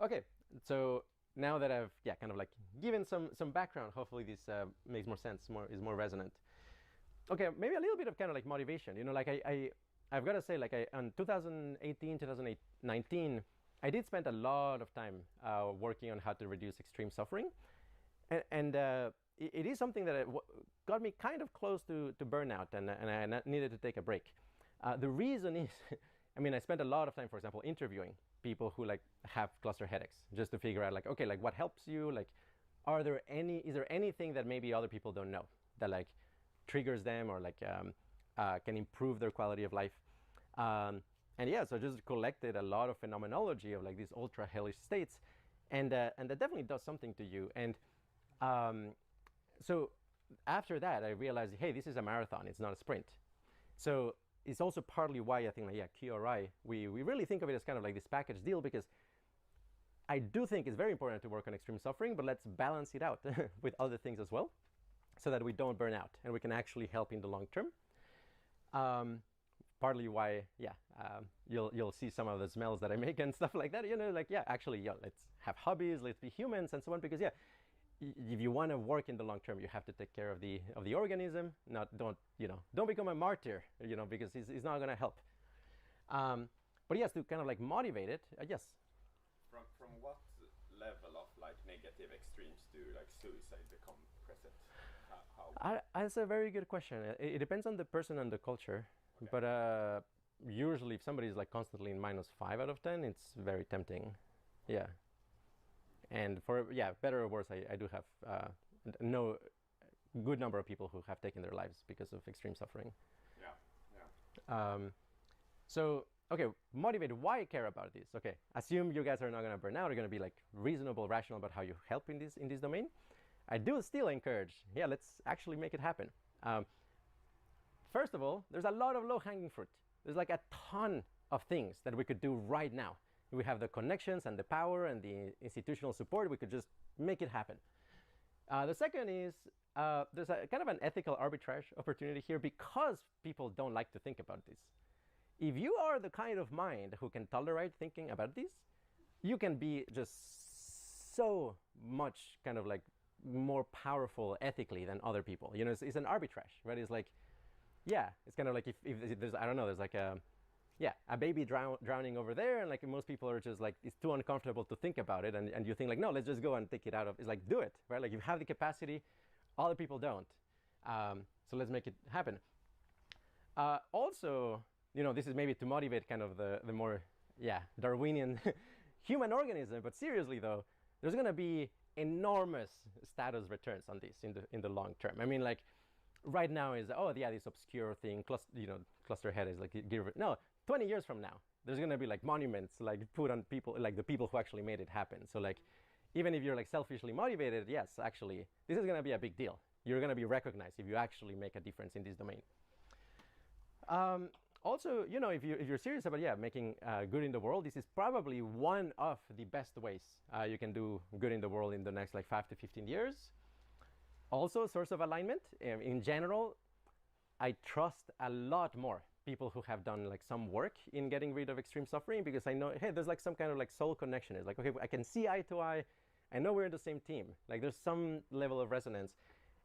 Okay, so now that I've, yeah, kind of like given some background, hopefully this makes more sense, is more resonant. Okay, maybe a little bit of kind of like motivation, you know, like I've got to say, like on 2018, 2019, I did spend a lot of time working on how to reduce extreme suffering. And it is something that got me kind of close to burnout, and I needed to take a break. The reason is, I mean, I spent a lot of time, for example, interviewing people who like have cluster headaches, just to figure out like, okay, like what helps you? Like, is there anything that maybe other people don't know that like triggers them or like can improve their quality of life? And yeah, so I just collected a lot of phenomenology of like these ultra hellish states, and that definitely does something to you. And so after that, I realized, hey, this is a marathon. It's not a sprint. So it's also partly why I think, like, yeah, QRI, we really think of it as kind of like this package deal, because I do think it's very important to work on extreme suffering, but let's balance it out with other things as well, so that we don't burn out and we can actually help in the long term. Partly why, yeah, you'll see some of the smells that I make and stuff like that. You know, like, yeah, actually, yeah, let's have hobbies, let's be humans and so on, because yeah, if you want to work in the long term, you have to take care of the organism. Don't become a martyr, you know, because it's not going to help. But yes, to kind of like motivate it, yes. From what level of like negative extremes do like suicide become present? That's a very good question. It depends on the person and the culture. Okay. But usually, if somebody is like constantly in -5 out of 10, it's very tempting. Yeah. And for, yeah, better or worse, I do have no good number of people who have taken their lives because of extreme suffering. Yeah. So, okay, motivate. Why care about this? Okay, assume you guys are not going to burn out. You're going to be like reasonable, rational about how you help in this domain. I do still encourage, yeah, let's actually make it happen. First of all, there's a lot of low-hanging fruit. There's like a ton of things that we could do right now. We have the connections and the power and the institutional support. We could just make it happen. The second is there's a kind of an ethical arbitrage opportunity here, because people don't like to think about this. If you are the kind of mind who can tolerate thinking about this, you can be just so much kind of like more powerful ethically than other people. You know, it's an arbitrage, right? It's like, yeah, it's kind of like if there's, I don't know, there's like a baby drowning over there, and like most people are just like, it's too uncomfortable to think about it, and you think like, no, let's just go and take it out of, it's like, do it, right? Like, you have the capacity, other people don't, so let's make it happen. Also, you know, this is maybe to motivate kind of the more, yeah, Darwinian human organism, but seriously though, there's gonna be enormous status returns on this in the long term. I mean, like, right now is, oh yeah, this obscure thing, cluster head is like, no, 20 years from now, there's gonna be like monuments like put on people, like the people who actually made it happen. So like, even if you're like selfishly motivated, yes, actually, this is gonna be a big deal. You're gonna be recognized if you actually make a difference in this domain. Also, you know, if you're serious about, yeah, making good in the world, this is probably one of the best ways you can do good in the world in the next like 5 to 15 years. Also, source of alignment. In general, I trust a lot more people who have done like some work in getting rid of extreme suffering, because I know, hey, there's like some kind of like soul connection. It's like, okay, I can see eye to eye. I know we're in the same team. Like, there's some level of resonance.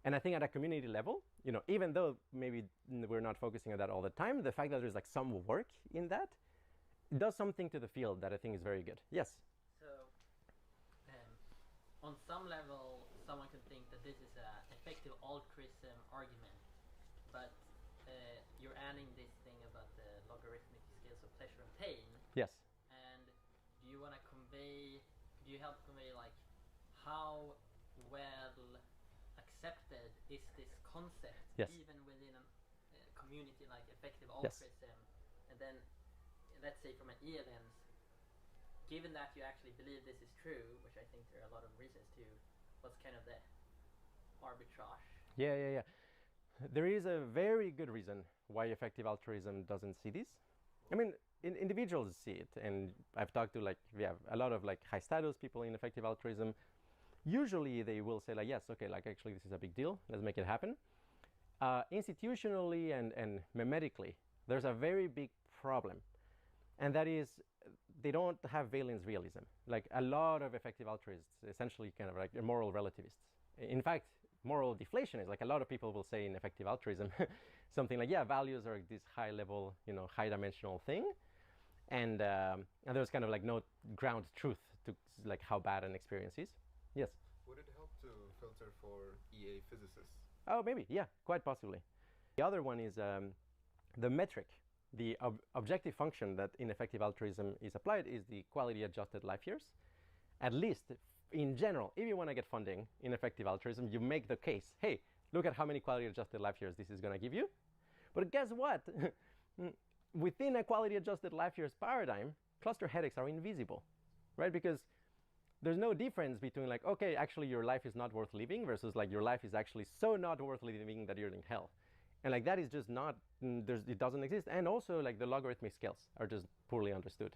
And I think at a community level, you know, even though maybe we're not focusing on that all the time, the fact that there's like some work in that does something to the field that I think is very good. Yes? So, on some level, someone could think that this is an effective altruism argument, but you're adding this thing about the logarithmic scales of pleasure and pain. Yes. And do you want to convey, do you you help convey like how well accepted is this concept Yes. even within a community like effective Yes. altruism, and then let's say from an EA lens, given that you actually believe this is true, which I think there are a lot of reasons to, what's kind of the arbitrage? Yeah. There is a very good reason why effective altruism doesn't see this. I mean, individuals see it, and I've talked to a lot of like high status people in effective altruism. Usually they will say like, yes, okay, like actually this is a big deal, let's make it happen. Institutionally and memetically, there's a very big problem, and that is they don't have valence realism. Like a lot of effective altruists, essentially kind of like moral relativists. In fact, moral deflation is like a lot of people will say in effective altruism something like, yeah, values are this high level, high dimensional thing, and there's kind of like no ground truth to like how bad an experience is. Yes. Would it help to filter for EA physicists? Oh, maybe, yeah, quite possibly. The other one is the metric, the objective function that in effective altruism is applied is the quality adjusted life years. At least in general, if you want to get funding in effective altruism, you make the case, hey, look at how many quality adjusted life years this is going to give you. But guess what? Within a quality adjusted life years paradigm, cluster headaches are invisible, right? Because there's no difference between like, okay, actually your life is not worth living versus like your life is actually so not worth living that you're in hell. And like that is just not, it doesn't exist. And also like the logarithmic scales are just poorly understood.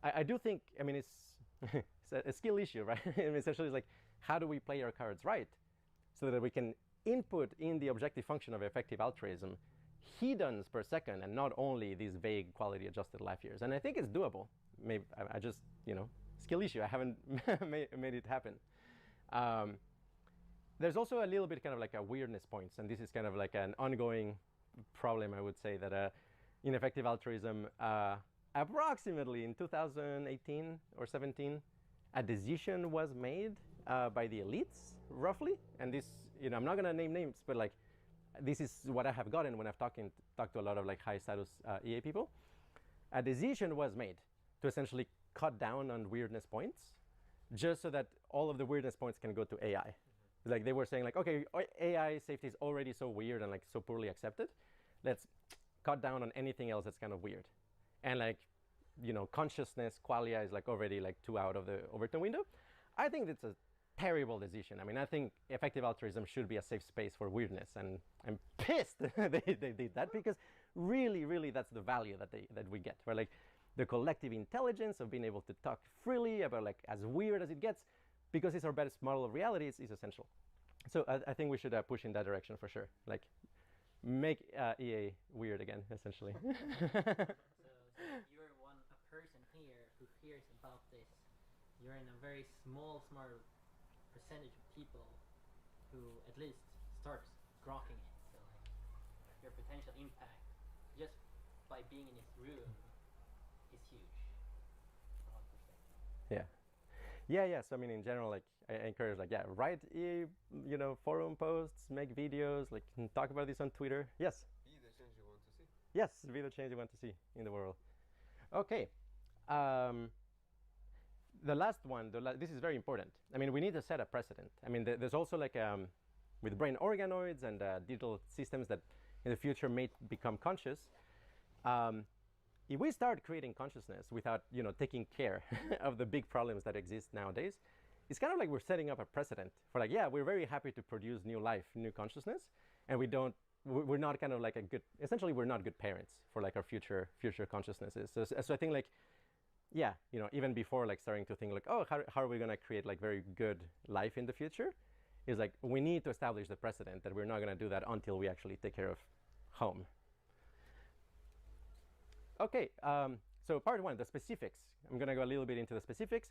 I do think, I mean, it's a skill issue, right? And essentially it's like, how do we play our cards right so that we can input in the objective function of effective altruism hedons per second and not only these vague quality adjusted life years. And I think it's doable. Maybe I just, skill issue. I haven't made it happen. There's also a little bit kind of like a weirdness points, and this is kind of like an ongoing problem, I would say, that in effective altruism, approximately in 2018 or 17, a decision was made by the elites, roughly. And this, I'm not gonna name names, but like, this is what I have gotten when I've talked to a lot of like high status EA people. A decision was made to essentially cut down on weirdness points, just so that all of the weirdness points can go to AI. Like they were saying like, okay, AI safety is already so weird and like so poorly accepted. Let's cut down on anything else that's kind of weird. And like, consciousness, qualia is like already like 2 out of the Overton window. I think it's a terrible decision. I mean, I think effective altruism should be a safe space for weirdness, and I'm pissed they did that, because really that's the value that we get. Where like the collective intelligence of being able to talk freely about like as weird as it gets, because it's our best model of reality, is essential. So I think we should push in that direction for sure. Like make EA weird again, essentially. So you're a person here who hears about this. You're in a very small percentage of people who at least starts grokking it. So like your potential impact just by being in this room is huge. From my perspective. Yeah. So I mean, in general, like I encourage, like, write forum posts, make videos, like talk about this on Twitter. Yes. Be the change you want to see. Yes, be the change you want to see in the world. Okay. The last one, this is very important. I mean, we need to set a precedent. I mean, there's also like with brain organoids and digital systems that in the future may become conscious. If we start creating consciousness without, taking care of the big problems that exist nowadays, it's kind of like we're setting up a precedent for like, we're very happy to produce new life, new consciousness, and we're not kind of like essentially we're not good parents for like our future consciousnesses. So I think like, even before like starting to think like, oh, how are we going to create like very good life in the future, is like we need to establish the precedent that we're not going to do that until we actually take care of home. Okay, so part one, the specifics. I'm going to go a little bit into the specifics.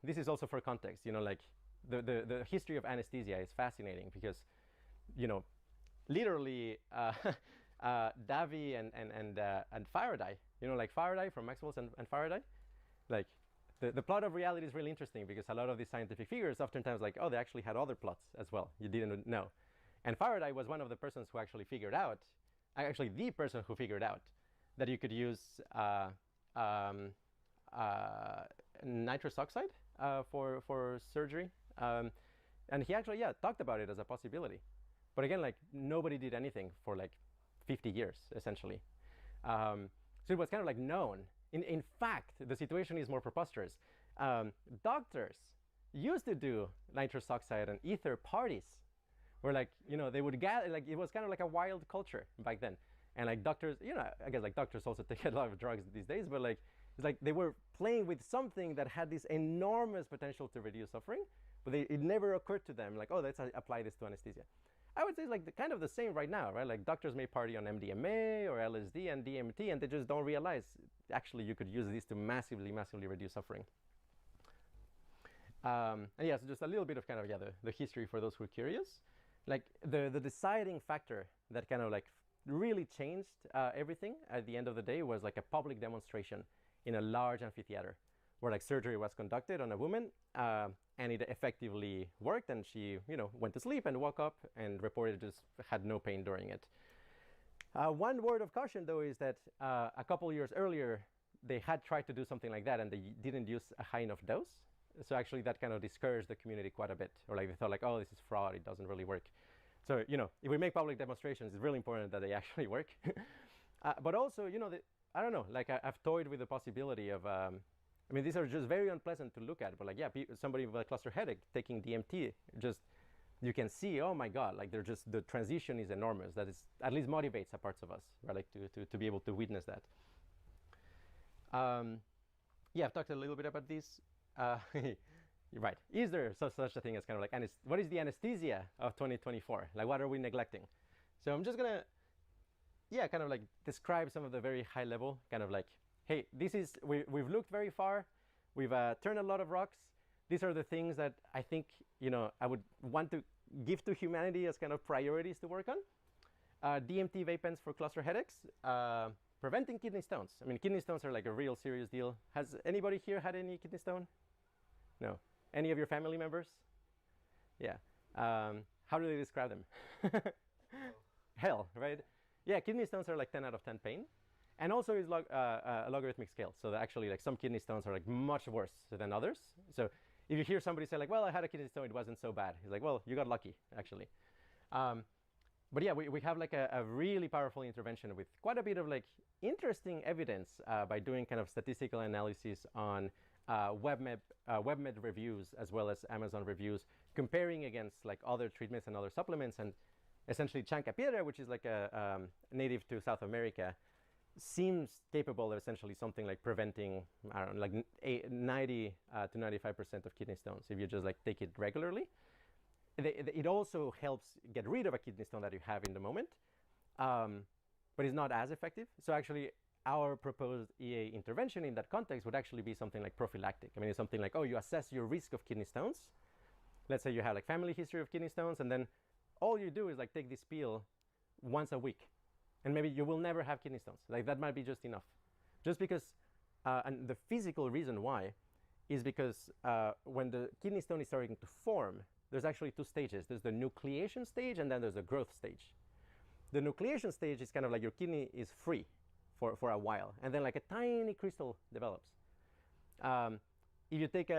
This is also for context, like the history of anesthesia is fascinating because, literally Davy and Faraday, like Faraday from Maxwell's and Faraday, like the plot of reality is really interesting because a lot of these scientific figures oftentimes like, oh, they actually had other plots as well. You didn't know. And Faraday was one of the persons who actually figured out, actually the person who figured out that you could use nitrous oxide for surgery, and he actually talked about it as a possibility. But again, like nobody did anything for like 50 years essentially. So it was kind of like known. In fact, the situation is more preposterous. Doctors used to do nitrous oxide and ether parties where like, you know, they would gather, like it was kind of like a wild culture back then. And like doctors, you know, I guess like doctors also take a lot of drugs these days, but like, it's like they were playing with something that had this enormous potential to reduce suffering, but it never occurred to them like, oh, let's apply this to anesthesia. I would say it's like kind of the same right now, right? Like doctors may party on MDMA or LSD and DMT, and they just don't realize actually you could use this to massively, massively reduce suffering. And yeah, so just a little bit of kind of the history for those who are curious. Like the deciding factor that kind of like really changed everything at the end of the day was like a public demonstration in a large amphitheater where like surgery was conducted on a woman, and it effectively worked, and she, you know, went to sleep and woke up and reported just had no pain during it. One word of caution though is that a couple years earlier they had tried to do something like that and they didn't use a high enough dose. So actually that kind of discouraged the community quite a bit, or like they thought like, oh, this is fraud, it doesn't really work. So, you know, if we make public demonstrations, it's really important that they actually work. But also, you know, I don't know, like I've toyed with the possibility of, I mean, these are just very unpleasant to look at, but like, yeah, somebody with a cluster headache taking DMT, just, you can see, oh my God, like they're just, the transition is enormous. That is, at least motivates a parts of us, right? Like to be able to witness that. Yeah, I've talked a little bit about this. You're right. Is there such a thing as kind of like, what is the anesthesia of 2024? Like, what are we neglecting? So I'm just gonna, yeah, kind of like describe some of the very high level, kind of like, hey, this is, we've looked very far. We've turned a lot of rocks. These are the things that I think, you know, I would want to give to humanity as kind of priorities to work on. DMT vape pens for cluster headaches. Preventing kidney stones. I mean, kidney stones are like a real serious deal. Has anybody here had any kidney stone? No. Any of your family members? Yeah. How do they describe them? Hell, right? Yeah, kidney stones are like 10 out of 10 pain. And also it's a logarithmic scale. So that actually like some kidney stones are like much worse than others. So if you hear somebody say like, well, I had a kidney stone, it wasn't so bad. It's like, well, you got lucky, actually. But yeah, we have like a really powerful intervention with quite a bit of like interesting evidence by doing kind of statistical analysis on WebMed reviews as well as Amazon reviews, comparing against like other treatments and other supplements. And essentially Chancapiedra, which is like a native to South America, seems capable of essentially something like preventing, I don't know, like 90 to 95% of kidney stones if you just like take it regularly. It also helps get rid of a kidney stone that you have in the moment, but it's not as effective. So actually, our proposed EA intervention in that context would actually be something like prophylactic. I mean, it's something like, oh, you assess your risk of kidney stones. Let's say you have like family history of kidney stones, and then all you do is like take this pill once a week, and maybe you will never have kidney stones. Like that might be just enough. Just because, and the physical reason why is because when the kidney stone is starting to form, there's actually two stages. There's the nucleation stage, and then there's the growth stage. The nucleation stage is kind of like your kidney is free for a while, and then like a tiny crystal develops. If you take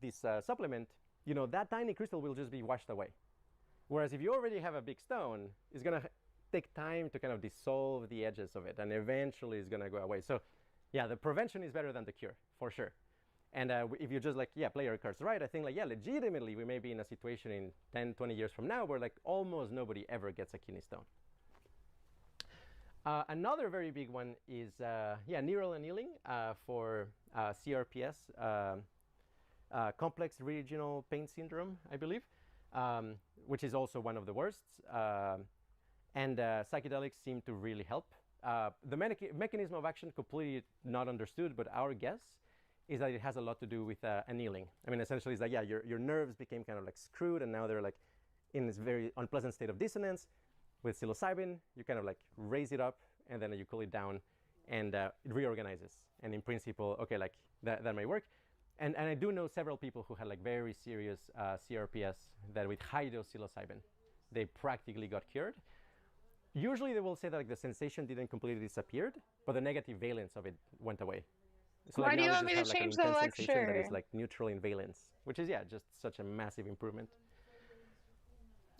this supplement, you know, that tiny crystal will just be washed away. Whereas if you already have a big stone, it's gonna take time to kind of dissolve the edges of it, and eventually it's gonna go away. So yeah, the prevention is better than the cure, for sure. And if you just like, yeah, play your cards right, I think like, yeah, legitimately we may be in a situation in 10, 20 years from now where like almost nobody ever gets a kidney stone. Another very big one is, yeah, neural annealing for CRPS, complex regional pain syndrome, I believe, which is also one of the worst. And psychedelics seem to really help. The mechanism of action completely not understood, but our guess is that it has a lot to do with annealing. I mean, essentially it's like, yeah, your nerves became kind of like screwed, and now they're like in this very unpleasant state of dissonance. With psilocybin, you kind of like raise it up, and then you cool it down, and it reorganizes. And in principle, okay, like that may work. And I do know several people who had like very serious CRPS that with high dose psilocybin, they practically got cured. Usually they will say that like the sensation didn't completely disappear, but the negative valence of it went away. So Why like do you now want we me just to have like an change the intense sensation that is lecture? like neutral in valence, which is, yeah, just such a massive improvement.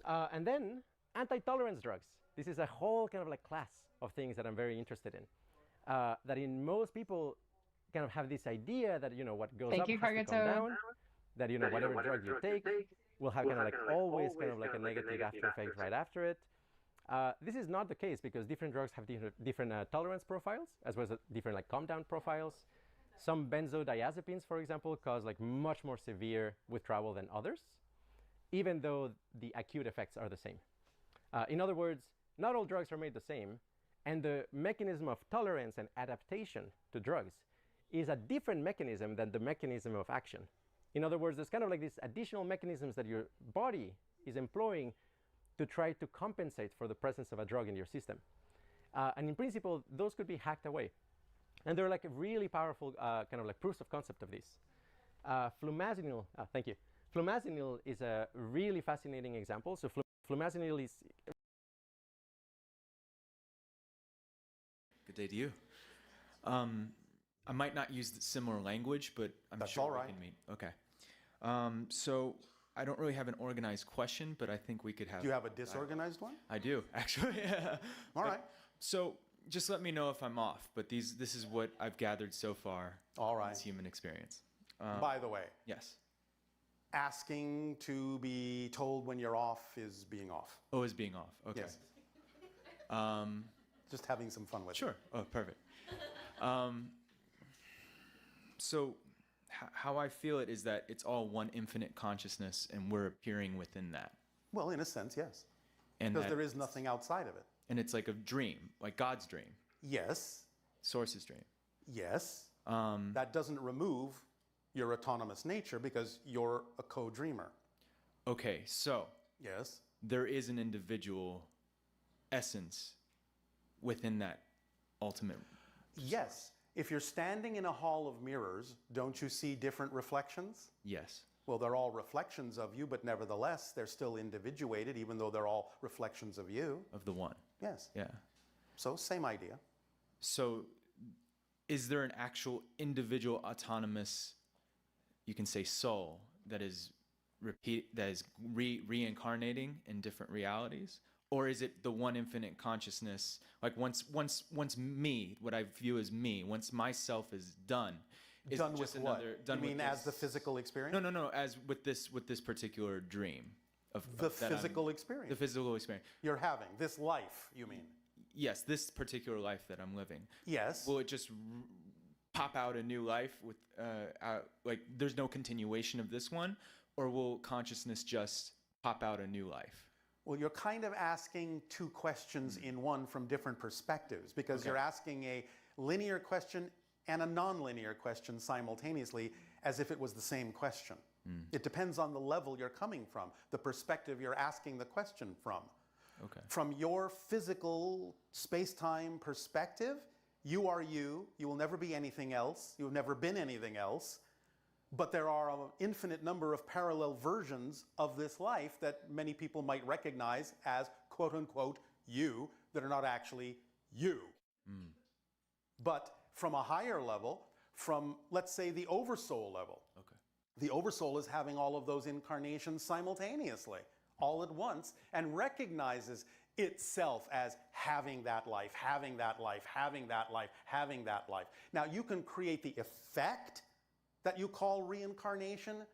And then anti-tolerance drugs. This is a whole kind of like class of things that I'm very interested in. That in most people kind of have this idea that, you know, what goes Thank up you, has to come Cargato. down, that, you know, whatever drug you take will have kind of like always kind of like a negative after effect right after it. This is not the case because different drugs have different tolerance profiles, as well as different like calm down profiles. Some benzodiazepines, for example, cause like much more severe withdrawal than others, even though the acute effects are the same. In other words, not all drugs are made the same, and the mechanism of tolerance and adaptation to drugs is a different mechanism than the mechanism of action. In other words, there's kind of like these additional mechanisms that your body is employing to try to compensate for the presence of a drug in your system. And in principle, those could be hacked away. And they're like a really powerful kind of like proofs of concept of this. Flumazenil, thank you. Flumazenil is a really fascinating example. So flumazenil is... Good day to you. I might not use the similar language, but I'm That's sure all we right. can meet. Okay. So I don't really have an organized question, but I think we could have... Do you have a disorganized one? I do, actually. All right. So just let me know if I'm off, but this is what I've gathered so far. All in right. this human experience. By the way, Yes. asking to be told when you're off is being off. Oh, is being off. Okay. Yes. Just having some fun with it. Sure. Oh, perfect. So how I feel it is that it's all one infinite consciousness, and we're appearing within that. Well, in a sense, yes. And Because that- there is nothing outside of it. And it's like a dream, like God's dream, Yes. Source's dream. Yes. That doesn't remove your autonomous nature because you're a co-dreamer. Okay, so Yes. there is an individual essence within that ultimate. Yes. If you're standing in a hall of mirrors, don't you see different reflections? Yes. Well, they're all reflections of you, but nevertheless, they're still individuated, even though they're all reflections of you. Of the one. Yes. Yeah. So, same idea. So is there an actual individual autonomous, you can say, soul that is reincarnating in different realities? Or is it the one infinite consciousness? Like once me, what I view as me, once myself is done, is Done it with just what? another? Done You with mean as the this- physical experience? No. As with this particular dream of The that I'm- physical experience. The physical experience. You're having this life, you mean? Yes, this particular life that I'm living. Yes. Will it just pop out a new life with like there's no continuation of this one, or will consciousness just pop out a new life? Well, you're kind of asking two questions in one from different perspectives because Okay. you're asking a linear question and a nonlinear question simultaneously as if it was the same question. It depends on the level you're coming from, the perspective you're asking the question from. Okay. From your physical space-time perspective, you are you. You will never be anything else. You've never been anything else. But there are an infinite number of parallel versions of this life that many people might recognize as quote-unquote you that are not actually you. But from a higher level, from, let's say, the oversoul level, Okay. the oversoul is having all of those incarnations simultaneously, all at once, and recognizes itself as having that life, having that life, having that life, having that life. Now, you can create the effect that you call reincarnation,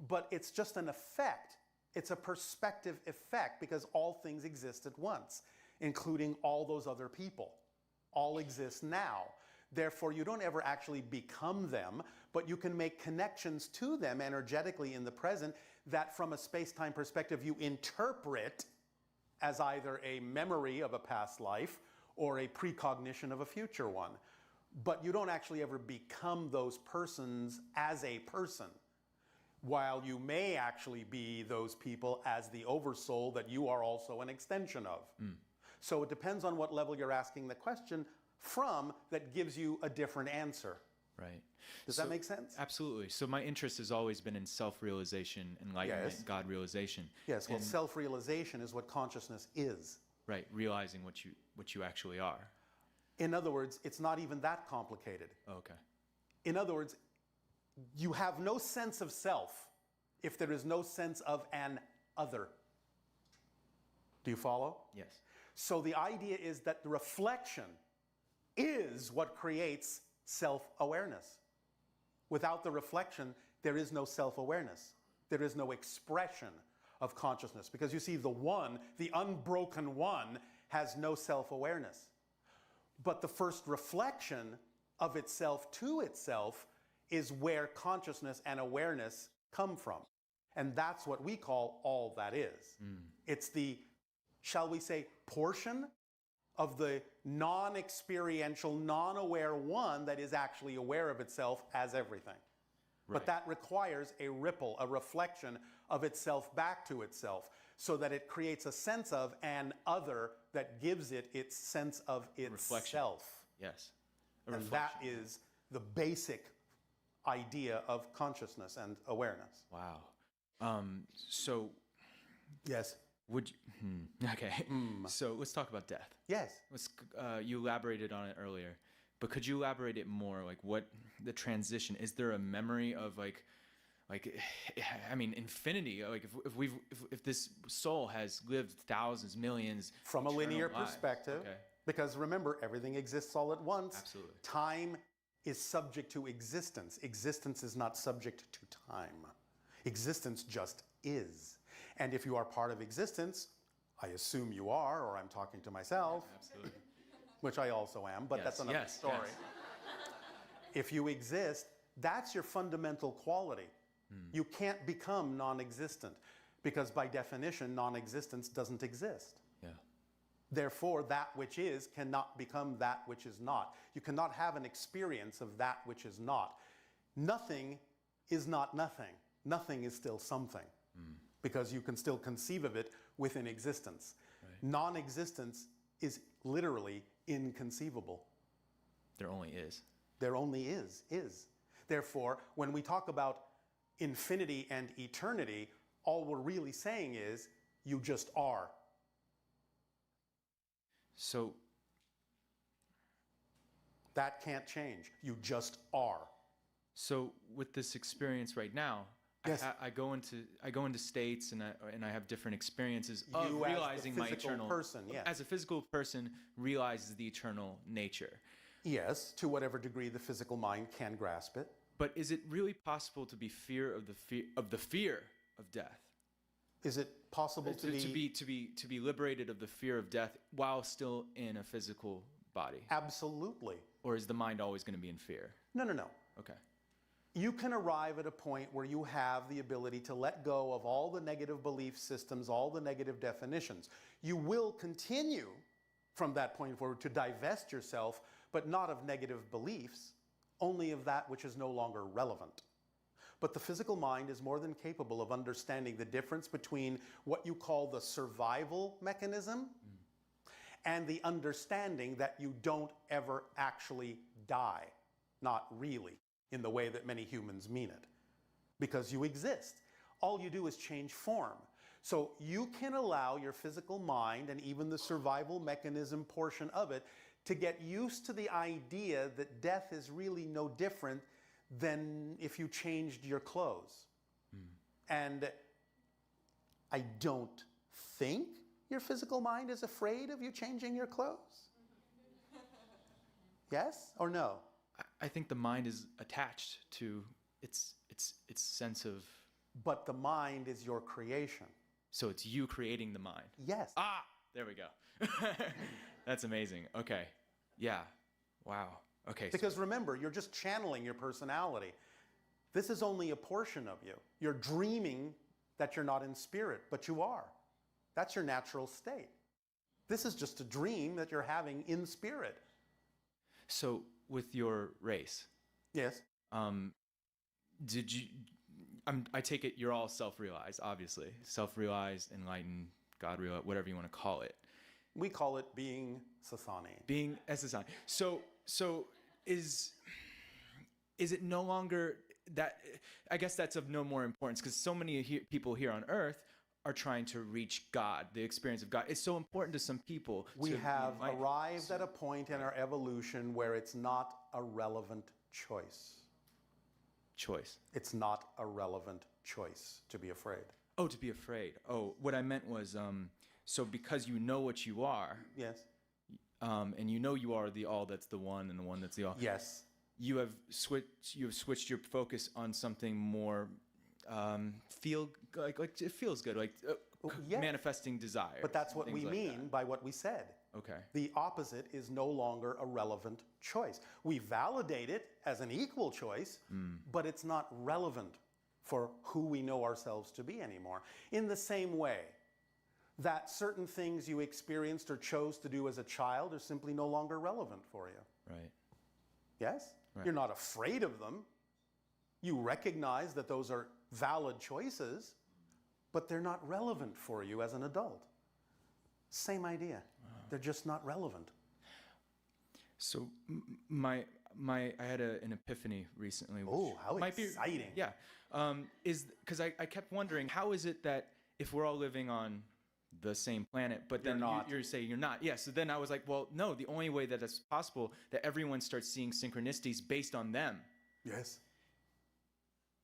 but it's just an effect. It's a perspective effect because all things exist at once, including all those other people. All exist now. Therefore, you don't ever actually become them, but you can make connections to them energetically in the present that from a space-time perspective you interpret as either a memory of a past life or a precognition of a future one. But you don't actually ever become those persons as a person, while you may actually be those people as the oversoul that you are also an extension of. So it depends on what level you're asking the question from that gives you a different answer. Right. Does So- that make sense? Absolutely. So my interest has always been in self-realization, enlightenment, Yes. God realization. Yes, well, And- self-realization is what consciousness is. Right, realizing what you actually are. In other words, it's not even that complicated. Oh, okay. In other words, you have no sense of self if there is no sense of an other. Do you follow? Yes. So the idea is that the reflection is what creates self-awareness. Without the reflection, there is no self-awareness. There is no expression of consciousness. Because you see, the one, the unbroken one, has no self-awareness. But the first reflection of itself to itself is where consciousness and awareness come from. And that's what we call all that is. It's the, shall we say, portion of the non-experiential, non-aware one that is actually aware of itself as everything. But that requires a ripple, a reflection of itself back to itself, so that it creates a sense of an other that gives it its sense of itself. Yes. And that is the basic idea of consciousness and awareness. Wow. So Yes. would you, okay. So let's talk about death. Yes. You elaborated on it earlier, but could you elaborate it more? Like, what the transition? Is there a memory of like, I mean, infinity? Like, if this soul has lived thousands, millions, From a linear lives, perspective, okay. because remember, everything exists all at once. Absolutely. Time is subject to existence. Existence is not subject to time. Existence just is. And if you are part of existence, I assume you are, or I'm talking to myself, Absolutely. which I also am, but that's another story. Yes. If you exist, that's your fundamental quality. You can't become non-existent, because by definition, non-existence doesn't exist. Yeah. Therefore, that which is cannot become that which is not. You cannot have an experience of that which is not. Nothing is not nothing. Nothing is still something, because you can still conceive of it within existence. Right. Non-existence is literally inconceivable. There only is. There only is. Therefore, when we talk about infinity and eternity, all we're really saying is, you just are. So That can't change. You just are. So with this experience right now, Yes. I go into states and I have different experiences of You as the realizing my physical eternal person, yes. As a physical person realizes the eternal nature. Yes, to whatever degree the physical mind can grasp it. But is it really possible to be fear of the fear of death? Is it possible to be liberated of the fear of death while still in a physical body? Absolutely. Or is the mind always going to be in fear? No. Okay. You can arrive at a point where you have the ability to let go of all the negative belief systems, all the negative definitions. You will continue from that point forward to divest yourself, but not of negative beliefs, only of that which is no longer relevant. But the physical mind is more than capable of understanding the difference between what you call the survival mechanism and the understanding that you don't ever actually die. Not really, in the way that many humans mean it. Because you exist. All you do is change form. So you can allow your physical mind and even the survival mechanism portion of it to get used to the idea that death is really no different than if you changed your clothes. And I don't think your physical mind is afraid of you changing your clothes. Yes or no? I think the mind is attached to its sense of. But the mind is your creation. So it's you creating the mind. Yes. Ah, there we go. That's amazing. Okay. Yeah. Wow. Okay. Because remember, you're just channeling your personality. This is only a portion of you. You're dreaming that you're not in spirit, but you are. That's your natural state. This is just a dream that you're having in spirit. So with your race, Yes. did you? I take it you're all self-realized, obviously. Self-realized, enlightened, God-realized, whatever you want to call it. We call it being Sasani. Being SSI. So is it no longer that? I guess that's of no more importance because so many people here on Earth are trying to reach God, the experience of God. It's so important to some people. We to have enlighten. arrived at a point in our evolution where it's not a relevant choice. choice. It's not a relevant choice to be afraid. Oh, to be afraid. Oh, what I meant was, so because you know what you are, Yes. and you know you are the all that's the one and the one that's the all. Yes. You have switched your focus on something more, feel like it feels good, like yeah. manifesting desire. But that's what things we like mean that. by what we said. Okay. The opposite is no longer a relevant choice. We validate it as an equal choice, but it's not relevant for who we know ourselves to be anymore. In the same way that certain things you experienced or chose to do as a child are simply no longer relevant for you. Right. Yes? Right. You're not afraid of them. You recognize that those are valid choices, but they're not relevant for you as an adult. Same idea. They're just not relevant. So I had an epiphany recently. Which Oh, how might exciting. Yeah. Is because I kept wondering, how is it that if we're all living on the same planet, but then you're saying you're not. Yeah, so then I was like, well, no, the only way that it's possible that everyone starts seeing synchronicities based on them. Yes.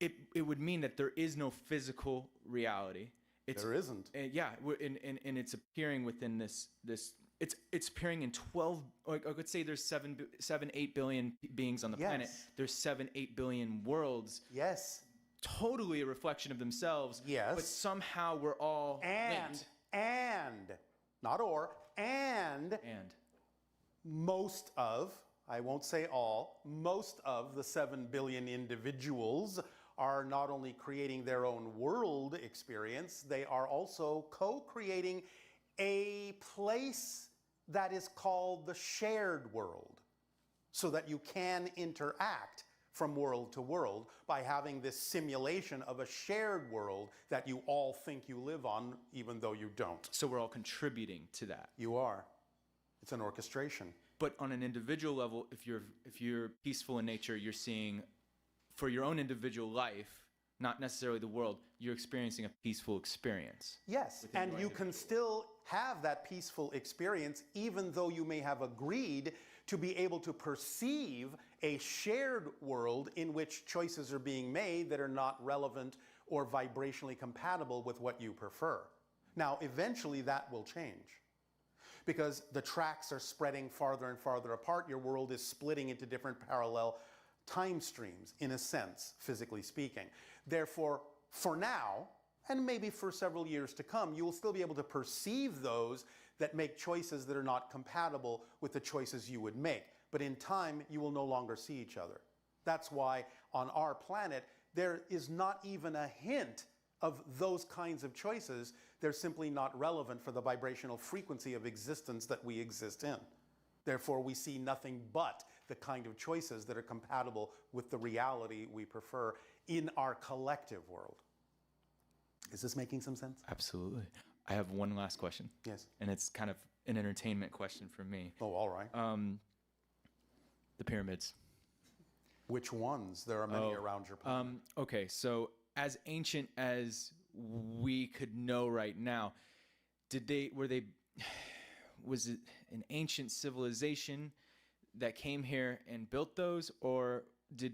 It would mean that there is no physical reality. There isn't. Yeah, and it's appearing within this it's appearing in 12, like let's say there's 8 billion beings on the planet. There's 7-8 billion worlds. Yes. Totally a reflection of themselves. Yes. But somehow we're all linked. And most of, I won't say all, most of the 7 billion individuals are not only creating their own world experience, they are also co-creating a place that is called the shared world, so that you can interact from world to world by having this simulation of a shared world that you all think you live on, even though you don't. So we're all contributing to that. You are. It's an orchestration. But on an individual level, if you're peaceful in nature, you're seeing, for your own individual life, not necessarily the world, you're experiencing a peaceful experience. Yes, and you can still have that peaceful experience even though you may have agreed to be able to perceive a shared world in which choices are being made that are not relevant or vibrationally compatible with what you prefer. Now, eventually that will change, because the tracks are spreading farther and farther apart. Your world is splitting into different parallel time streams, in a sense, physically speaking. Therefore, for now, and maybe for several years to come, you will still be able to perceive those that make choices that are not compatible with the choices you would make. But in time, you will no longer see each other. That's why on our planet, there is not even a hint of those kinds of choices. They're simply not relevant for the vibrational frequency of existence that we exist in. Therefore, we see nothing but the kind of choices that are compatible with the reality we prefer in our collective world. Is this making some sense? Absolutely. I have one last question. Yes. And it's kind of an entertainment question for me. Oh, all right. The pyramids. Which ones? There are many around your planet. Okay, so as ancient as we could know right now, was it an ancient civilization that came here and built those, or did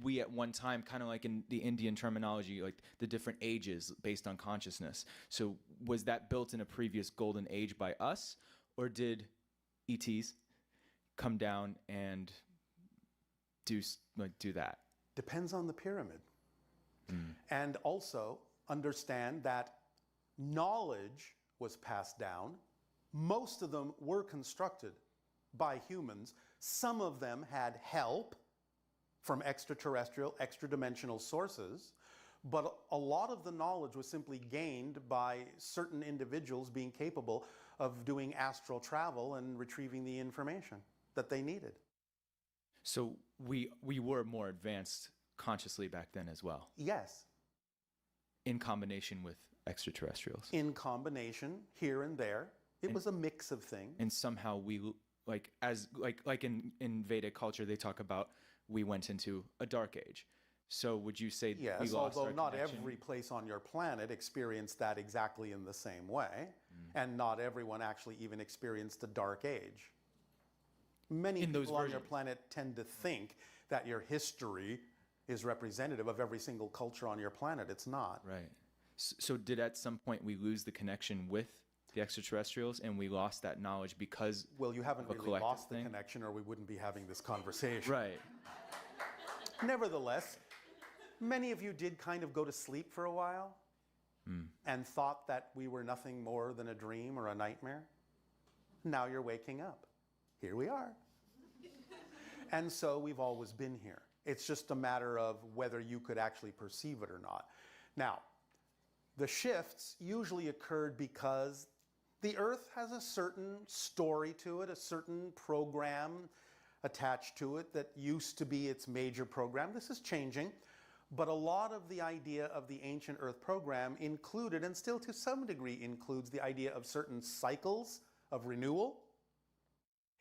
we at one time, kind of like in the Indian terminology, like the different ages based on consciousness? So was that built in a previous golden age by us, or did ETs come down and do that? Depends on the pyramid. And also understand that knowledge was passed down. Most of them were constructed by humans. Some of them had help from extraterrestrial, extra-dimensional sources, but a lot of the knowledge was simply gained by certain individuals being capable of doing astral travel and retrieving the information that they needed. So we were more advanced consciously back then as well. Yes. In combination with extraterrestrials. In combination, here and there. It was a mix of things. And somehow we, like in Vedic culture, they talk about we went into a dark age. So would you say yes, we lost although our not connection? every place on your planet experienced that exactly in the same way, and not everyone actually even experienced a dark age. Many people on your planet tend to think that your history is representative of every single culture on your planet. It's not. Right. So did at some point we lose the connection with the extraterrestrials and we lost that knowledge because Well, you haven't of a really collective lost the thing? connection, or we wouldn't be having this conversation. Right. Nevertheless, many of you did kind of go to sleep for a while and thought that we were nothing more than a dream or a nightmare. Now you're waking up. Here we are. And so we've always been here. It's just a matter of whether you could actually perceive it or not. Now, the shifts usually occurred because the Earth has a certain story to it, a certain program attached to it that used to be its major program. This is changing, but a lot of the idea of the ancient Earth program included, and still to some degree includes, the idea of certain cycles of renewal.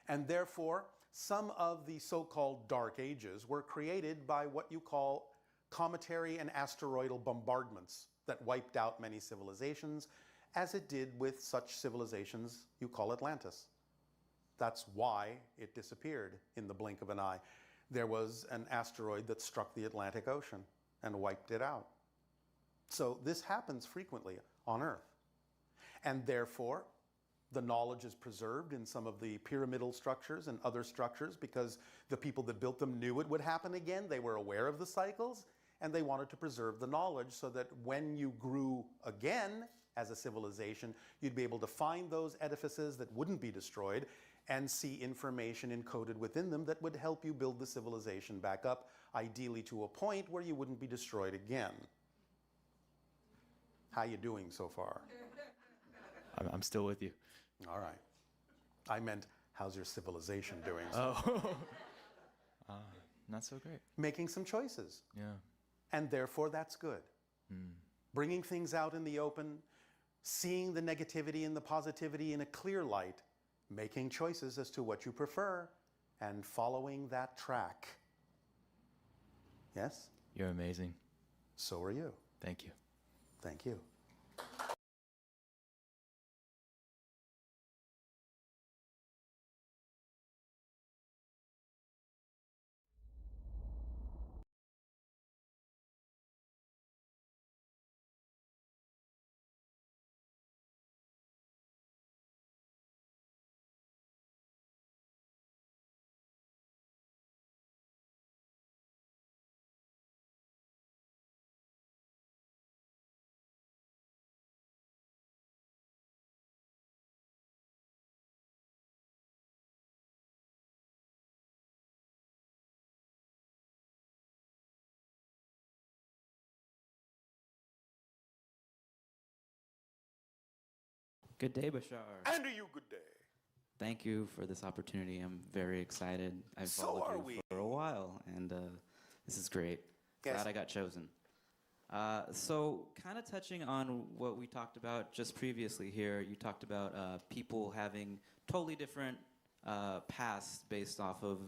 And therefore, some of the so-called Dark Ages were created by what you call cometary and asteroidal bombardments that wiped out many civilizations, as it did with such civilizations you call Atlantis. That's why it disappeared in the blink of an eye. There was an asteroid that struck the Atlantic Ocean and wiped it out. So this happens frequently on Earth. And therefore, the knowledge is preserved in some of the pyramidal structures and other structures because the people that built them knew it would happen again. They were aware of the cycles, and they wanted to preserve the knowledge so that when you grew again as a civilization, you'd be able to find those edifices that wouldn't be destroyed and see information encoded within them that would help you build the civilization back up, ideally to a point where you wouldn't be destroyed again. How you doing so far? I'm still with you. All right. I meant, how's your civilization doing? Oh. Not so great. Making some choices. Yeah. And therefore, that's good. Bringing things out in the open, seeing the negativity and the positivity in a clear light, making choices as to what you prefer, and following that track. Yes? You're amazing. So are you. Thank you. Thank you. Good day, Bashar. And to you, good day. Thank you for this opportunity. I'm very excited. I've So followed are you we. for a while, and this is great. Yes. Glad I got chosen. So, kind of touching on what we talked about just previously here, you talked about people having totally different pasts based off of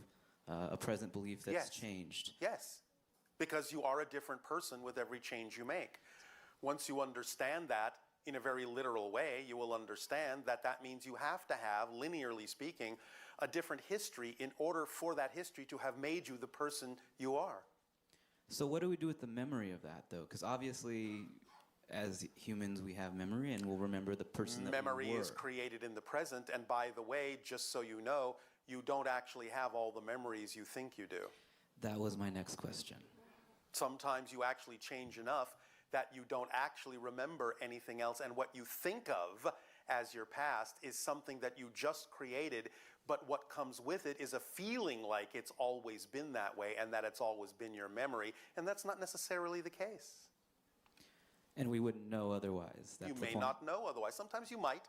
a present belief that's Yes. changed. Yes, because you are a different person with every change you make. Once you understand that in a very literal way, you will understand that that means you have to have, linearly speaking, a different history in order for that history to have made you the person you are. So what do we do with the memory of that, though? Because obviously, as humans, we have memory, and we'll remember the person that Memory we were. is created in the present, and by the way, just so you know, you don't actually have all the memories you think you do. That was my next question. Sometimes you actually change enough that you don't actually remember anything else, and what you think of as your past is something that you just created, but what comes with it is a feeling like it's always been that way and that it's always been your memory, and that's not necessarily the case. And we wouldn't know otherwise. That's You the may point. not know otherwise. Sometimes you might,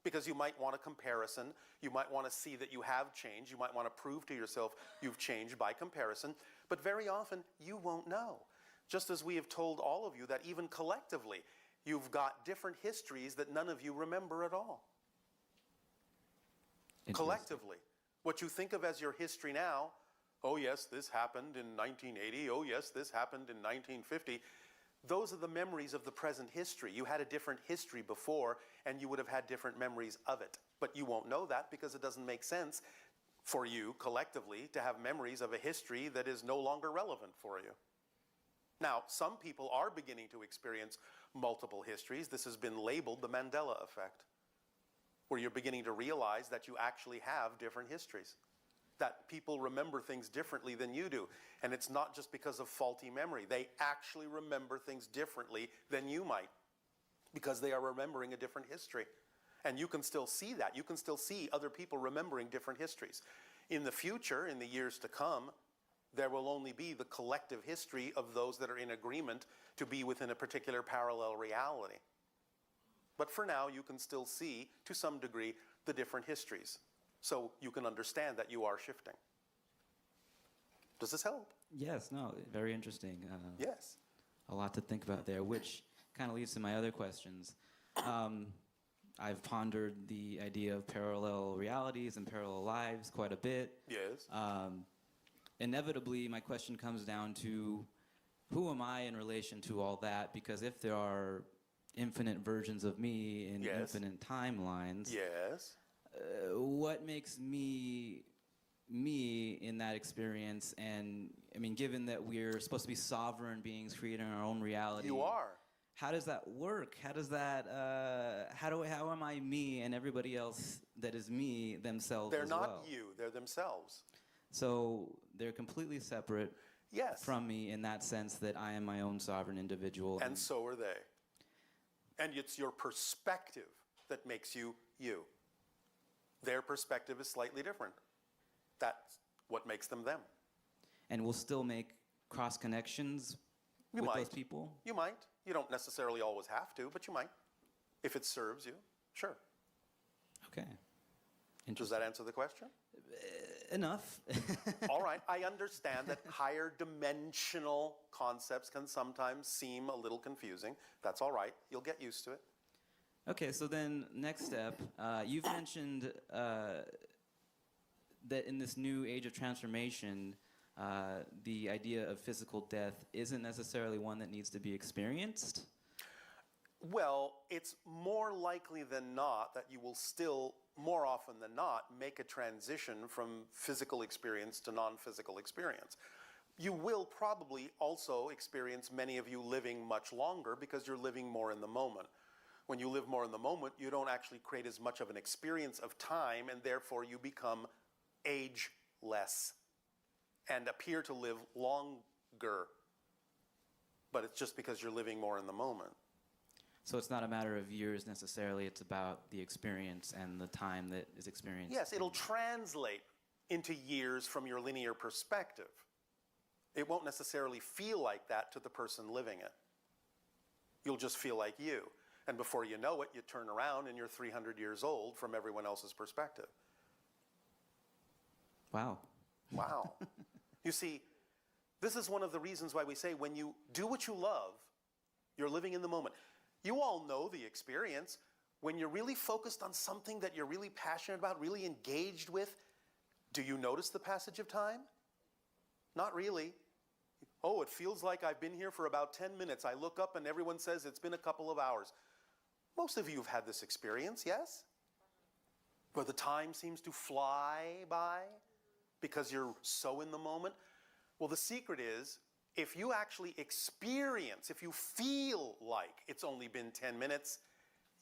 because you might want a comparison. You might want to see that you have changed. You might want to prove to yourself you've changed by comparison. But very often, you won't know. Just as we have told all of you that even collectively, you've got different histories that none of you remember at all. Interesting. Collectively. What you think of as your history now, oh yes, this happened in 1980, oh yes, this happened in 1950, those are the memories of the present history. You had a different history before, and you would have had different memories of it. But you won't know that because it doesn't make sense for you, collectively, to have memories of a history that is no longer relevant for you. Now, some people are beginning to experience multiple histories. This has been labeled the Mandela effect, where you're beginning to realize that you actually have different histories, that people remember things differently than you do. And it's not just because of faulty memory. They actually remember things differently than you might, because they are remembering a different history. And you can still see that. You can still see other people remembering different histories. In the future, in the years to come, there will only be the collective history of those that are in agreement to be within a particular parallel reality. But for now, you can still see, to some degree, the different histories. So you can understand that you are shifting. Does this help? Yes, no, very interesting. Yes. A lot to think about there, which kind of leads to my other questions. I've pondered the idea of parallel realities and parallel lives quite a bit. Yes. Inevitably, my question comes down to, who am I in relation to all that? Because if there are infinite versions of me in Yes. infinite timelines, Yes. what makes me me in that experience? And I mean, given that we're supposed to be sovereign beings creating our own reality, You are. how does that work? How does that? How am I me and everybody else that is me themselves? They're as not well? you, they're themselves. So they're completely separate Yes. from me in that sense that I am my own sovereign individual. And so are they. And it's your perspective that makes you you. Their perspective is slightly different. That's what makes them them. And we'll still make cross connections You with might. those people. You might. You don't necessarily always have to, but you might. If it serves you, sure. Okay. Does that answer the question? Enough. All right. I understand that higher dimensional concepts can sometimes seem a little confusing. That's all right. You'll get used to it. Okay, so then next step, you've mentioned that in this new age of transformation, the idea of physical death isn't necessarily one that needs to be experienced. Well, it's more likely than not that you will still, more often than not, make a transition from physical experience to non-physical experience. You will probably also experience, many of you, living much longer because you're living more in the moment. When you live more in the moment, you don't actually create as much of an experience of time, and therefore you become ageless and appear to live longer. But it's just because you're living more in the moment. So it's not a matter of years necessarily, it's about the experience and the time that is experienced. Yes, it'll translate into years from your linear perspective. It won't necessarily feel like that to the person living it. You'll just feel like you. And before you know it, you turn around and you're 300 years old from everyone else's perspective. Wow. Wow. You see, this is one of the reasons why we say when you do what you love, you're living in the moment. You all know the experience. When you're really focused on something that you're really passionate about, really engaged with, do you notice the passage of time? Not really. Oh, it feels like I've been here for about 10 minutes. I look up and everyone says it's been a couple of hours. Most of you have had this experience, yes? Where the time seems to fly by because you're so in the moment. Well, the secret is, if you actually experience, if you feel like it's only been 10 minutes,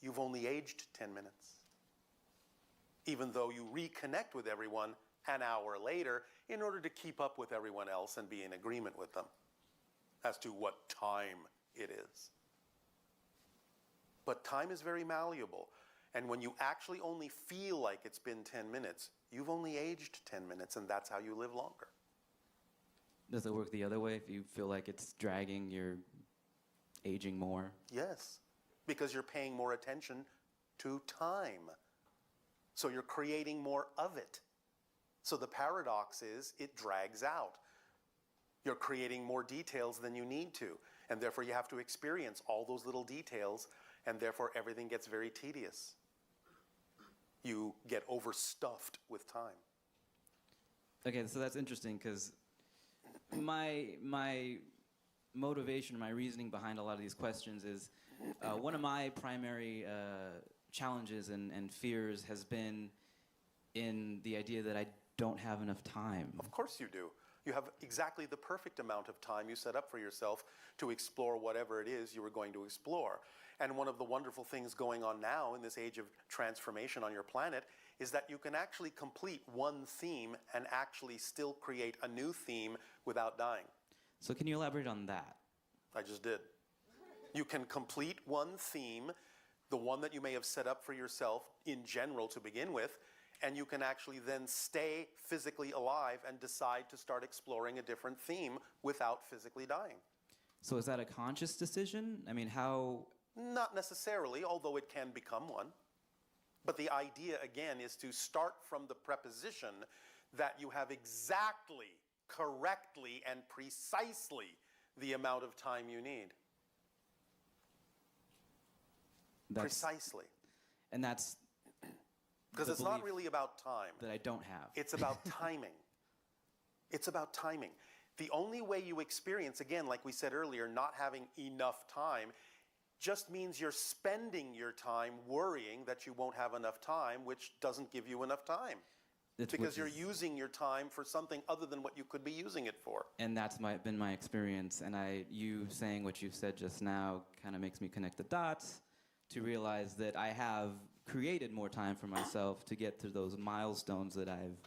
you've only aged 10 minutes. Even though you reconnect with everyone an hour later in order to keep up with everyone else and be in agreement with them as to what time it is. But time is very malleable. And when you actually only feel like it's been 10 minutes, you've only aged 10 minutes, and that's how you live longer. Does it work the other way? If you feel like it's dragging, you're aging more? Yes, because you're paying more attention to time. So you're creating more of it. So the paradox is it drags out. You're creating more details than you need to, and therefore you have to experience all those little details, and therefore everything gets very tedious. You get overstuffed with time. Okay, so that's interesting because my motivation, my reasoning behind a lot of these questions is one of my primary challenges and fears has been in the idea that I don't have enough time. Of course you do. You have exactly the perfect amount of time you set up for yourself to explore whatever it is you were going to explore. And one of the wonderful things going on now in this age of transformation on your planet is that you can actually complete one theme and actually still create a new theme without dying. So can you elaborate on that? I just did. You can complete one theme, the one that you may have set up for yourself in general to begin with, and you can actually then stay physically alive and decide to start exploring a different theme without physically dying. So is that a conscious decision? I mean, how? Not necessarily, although it can become one. But the idea, again, is to start from the preposition that you have exactly, correctly, and precisely the amount of time you need. Precisely. And that's because it's not really about time. That I don't have. It's about timing. It's about timing. The only way you experience, again, like we said earlier, not having enough time just means you're spending your time worrying that you won't have enough time, which doesn't give you enough time. Because you're using your time for something other than what you could be using it for. And that's been my experience. And you saying what you said just now kind of makes me connect the dots to realize that I have created more time for myself to get to those milestones that I've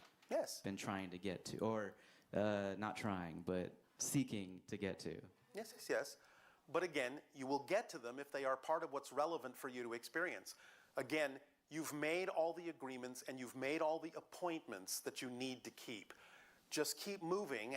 been trying to get to. Or not trying, but seeking to get to. Yes, yes, yes. But again, you will get to them if they are part of what's relevant for you to experience. Again, you've made all the agreements and you've made all the appointments that you need to keep. Just keep moving.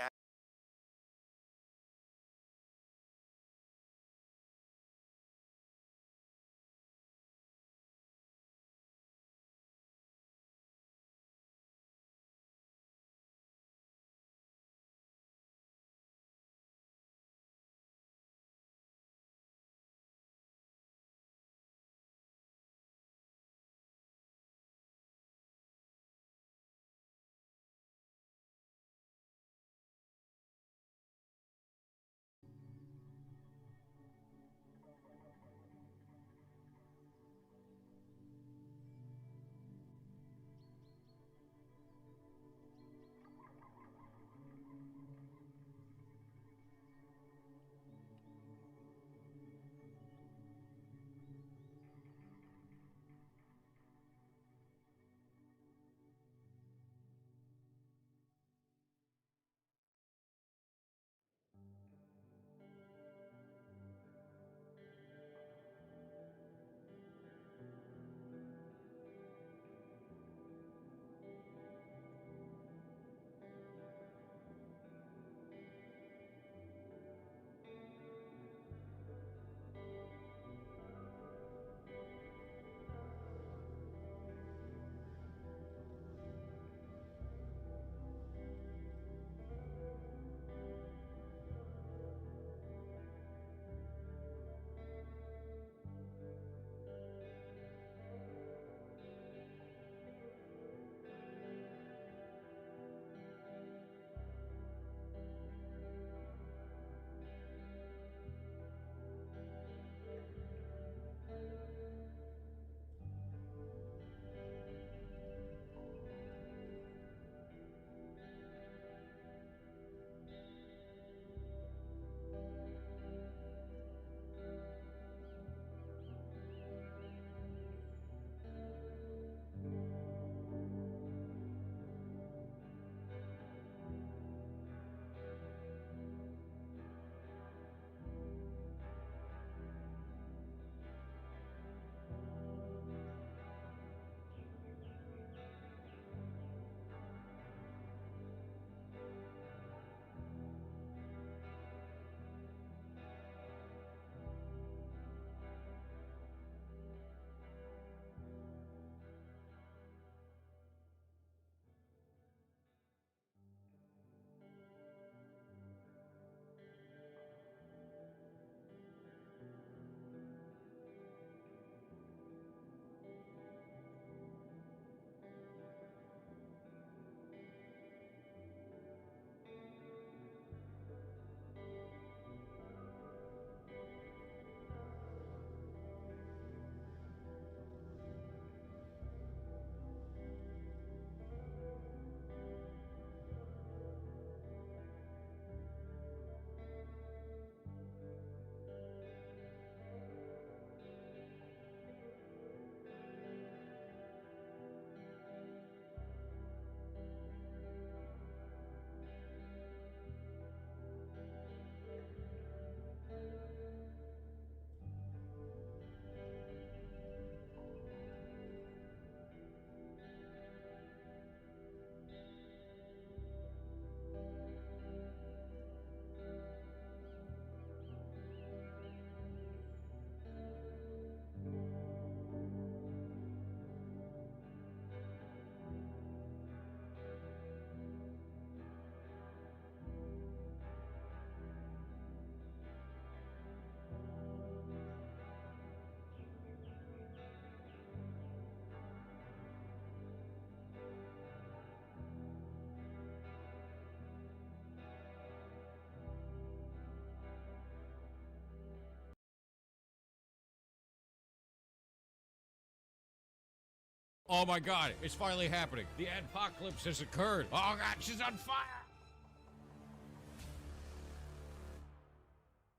Oh my God, it's finally happening. The adpocalypse has occurred. Oh God, she's on fire.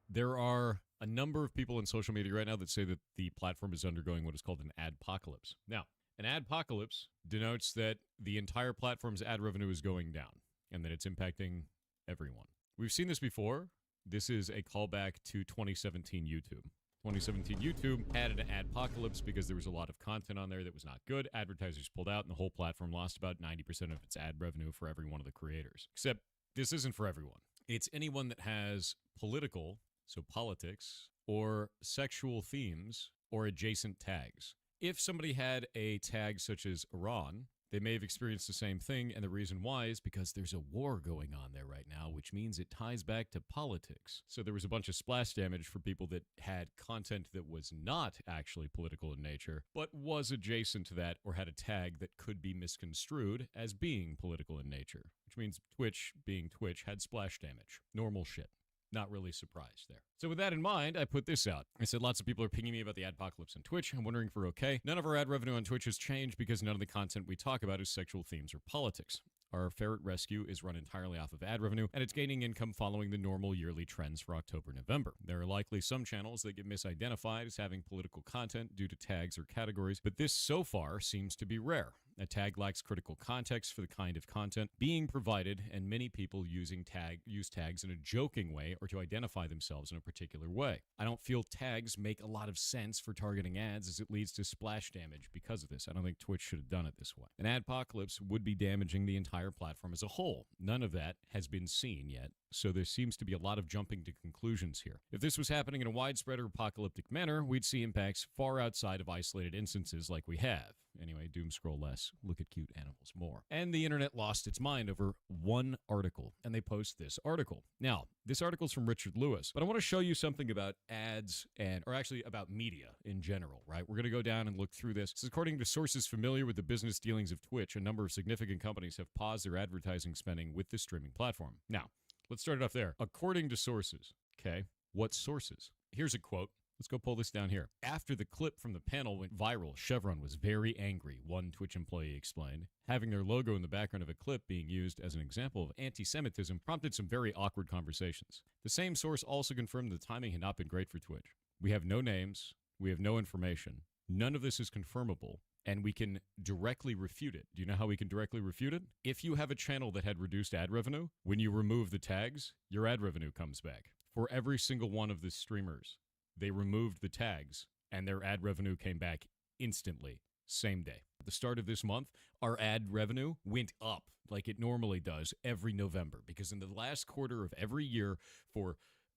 There are a number of people in social media right now that say that the platform is undergoing what is called an adpocalypse. Now, an adpocalypse denotes that the entire platform's ad revenue is going down and that it's impacting everyone. We've seen this before. This is a callback to 2017 YouTube. 2017 YouTube had an adpocalypse because there was a lot of content on there that was not good. Advertisers pulled out and the whole platform lost about 90% of its ad revenue for every one of the creators. Except this isn't for everyone. It's anyone that has political, so politics, or sexual themes or adjacent tags. If somebody had a tag such as Iran, they may have experienced the same thing, and the reason why is because there's a war going on there right now, which means it ties back to politics. So there was a bunch of splash damage for people that had content that was not actually political in nature, but was adjacent to that or had a tag that could be misconstrued as being political in nature, which means Twitch, being Twitch, had splash damage. Normal shit. Not really surprised there. So with that in mind, I put this out. I said lots of people are pinging me about the adpocalypse on Twitch. I'm wondering if we're okay. None of our ad revenue on Twitch has changed because none of the content we talk about is sexual themes or politics. Our ferret rescue is run entirely off of ad revenue, and it's gaining income following the normal yearly trends for October-November. There are likely some channels that get misidentified as having political content due to tags or categories, but this so far seems to be rare. A tag lacks critical context for the kind of content being provided, and many people use tags in a joking way or to identify themselves in a particular way. I don't feel tags make a lot of sense for targeting ads as it leads to splash damage because of this. I don't think Twitch should have done it this way. An adpocalypse would be damaging the entire platform as a whole. None of that has been seen yet, so there seems to be a lot of jumping to conclusions here. If this was happening in a widespread or apocalyptic manner, we'd see impacts far outside of isolated instances like we have. Anyway, doom scroll less, look at cute animals more. And the internet lost its mind over one article, and they post this article. Now, this article's from Richard Lewis, but I want to show you something about ads or actually about media in general, right? We're going to go down and look through this. This is according to sources familiar with the business dealings of Twitch. A number of significant companies have paused their advertising spending with the streaming platform. Now, let's start it off there. According to sources, okay, what sources? Here's a quote. Let's go pull this down here. After the clip from the panel went viral, Chevron was very angry, one Twitch employee explained. Having their logo in the background of a clip being used as an example of anti-Semitism prompted some very awkward conversations. The same source also confirmed the timing had not been great for Twitch. We have no names. We have no information. None of this is confirmable, and we can directly refute it. Do you know how we can directly refute it? If you have a channel that had reduced ad revenue, when you remove the tags, your ad revenue comes back. For every single one of the streamers, they removed the tags, and their ad revenue came back instantly, same day. At the start of this month, our ad revenue went up like it normally does every November, because in the last quarter of every year for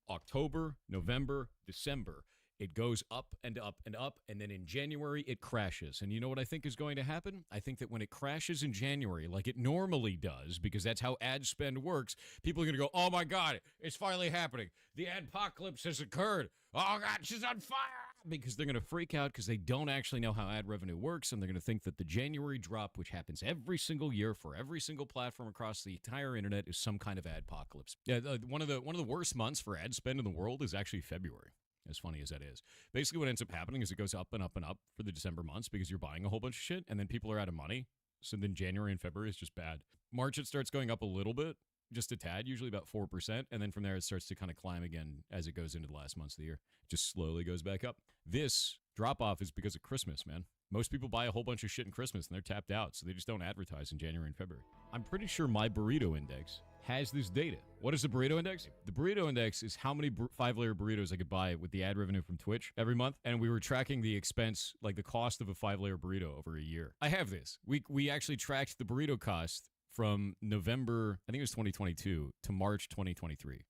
October, November, December, it goes up and up and up, and then in January, it crashes. And you know what I think is going to happen? I think that when it crashes in January, like it normally does, because that's how ad spend works, people are going to go, oh my God, it's finally happening. The adpocalypse has occurred. Oh God, she's on fire. Because they're going to freak out because they don't actually know how ad revenue works, and they're going to think that the January drop, which happens every single year for every single platform across the entire internet, is some kind of adpocalypse. Yeah, one of the worst months for ad spend in the world is actually February. As funny as that is. Basically what ends up happening is it goes up and up and up for the December months because you're buying a whole bunch of shit, and then people are out of money. So then January and February is just bad. March, it starts going up a little bit, just a tad, usually about 4%. And then from there, it starts to kind of climb again as it goes into the last months of the year. It just slowly goes back up. This drop off is because of Christmas, man. Most people buy a whole bunch of shit in Christmas and they're tapped out. So they just don't advertise in January and February. I'm pretty sure my burrito index has this data. What is the burrito index? The burrito index is how many 5-layer burritos I could buy with the ad revenue from Twitch every month. And we were tracking the expense, like the cost of a 5-layer burrito over a year. I have this. We actually tracked the burrito cost from November, I think it was 2022, to March 2023.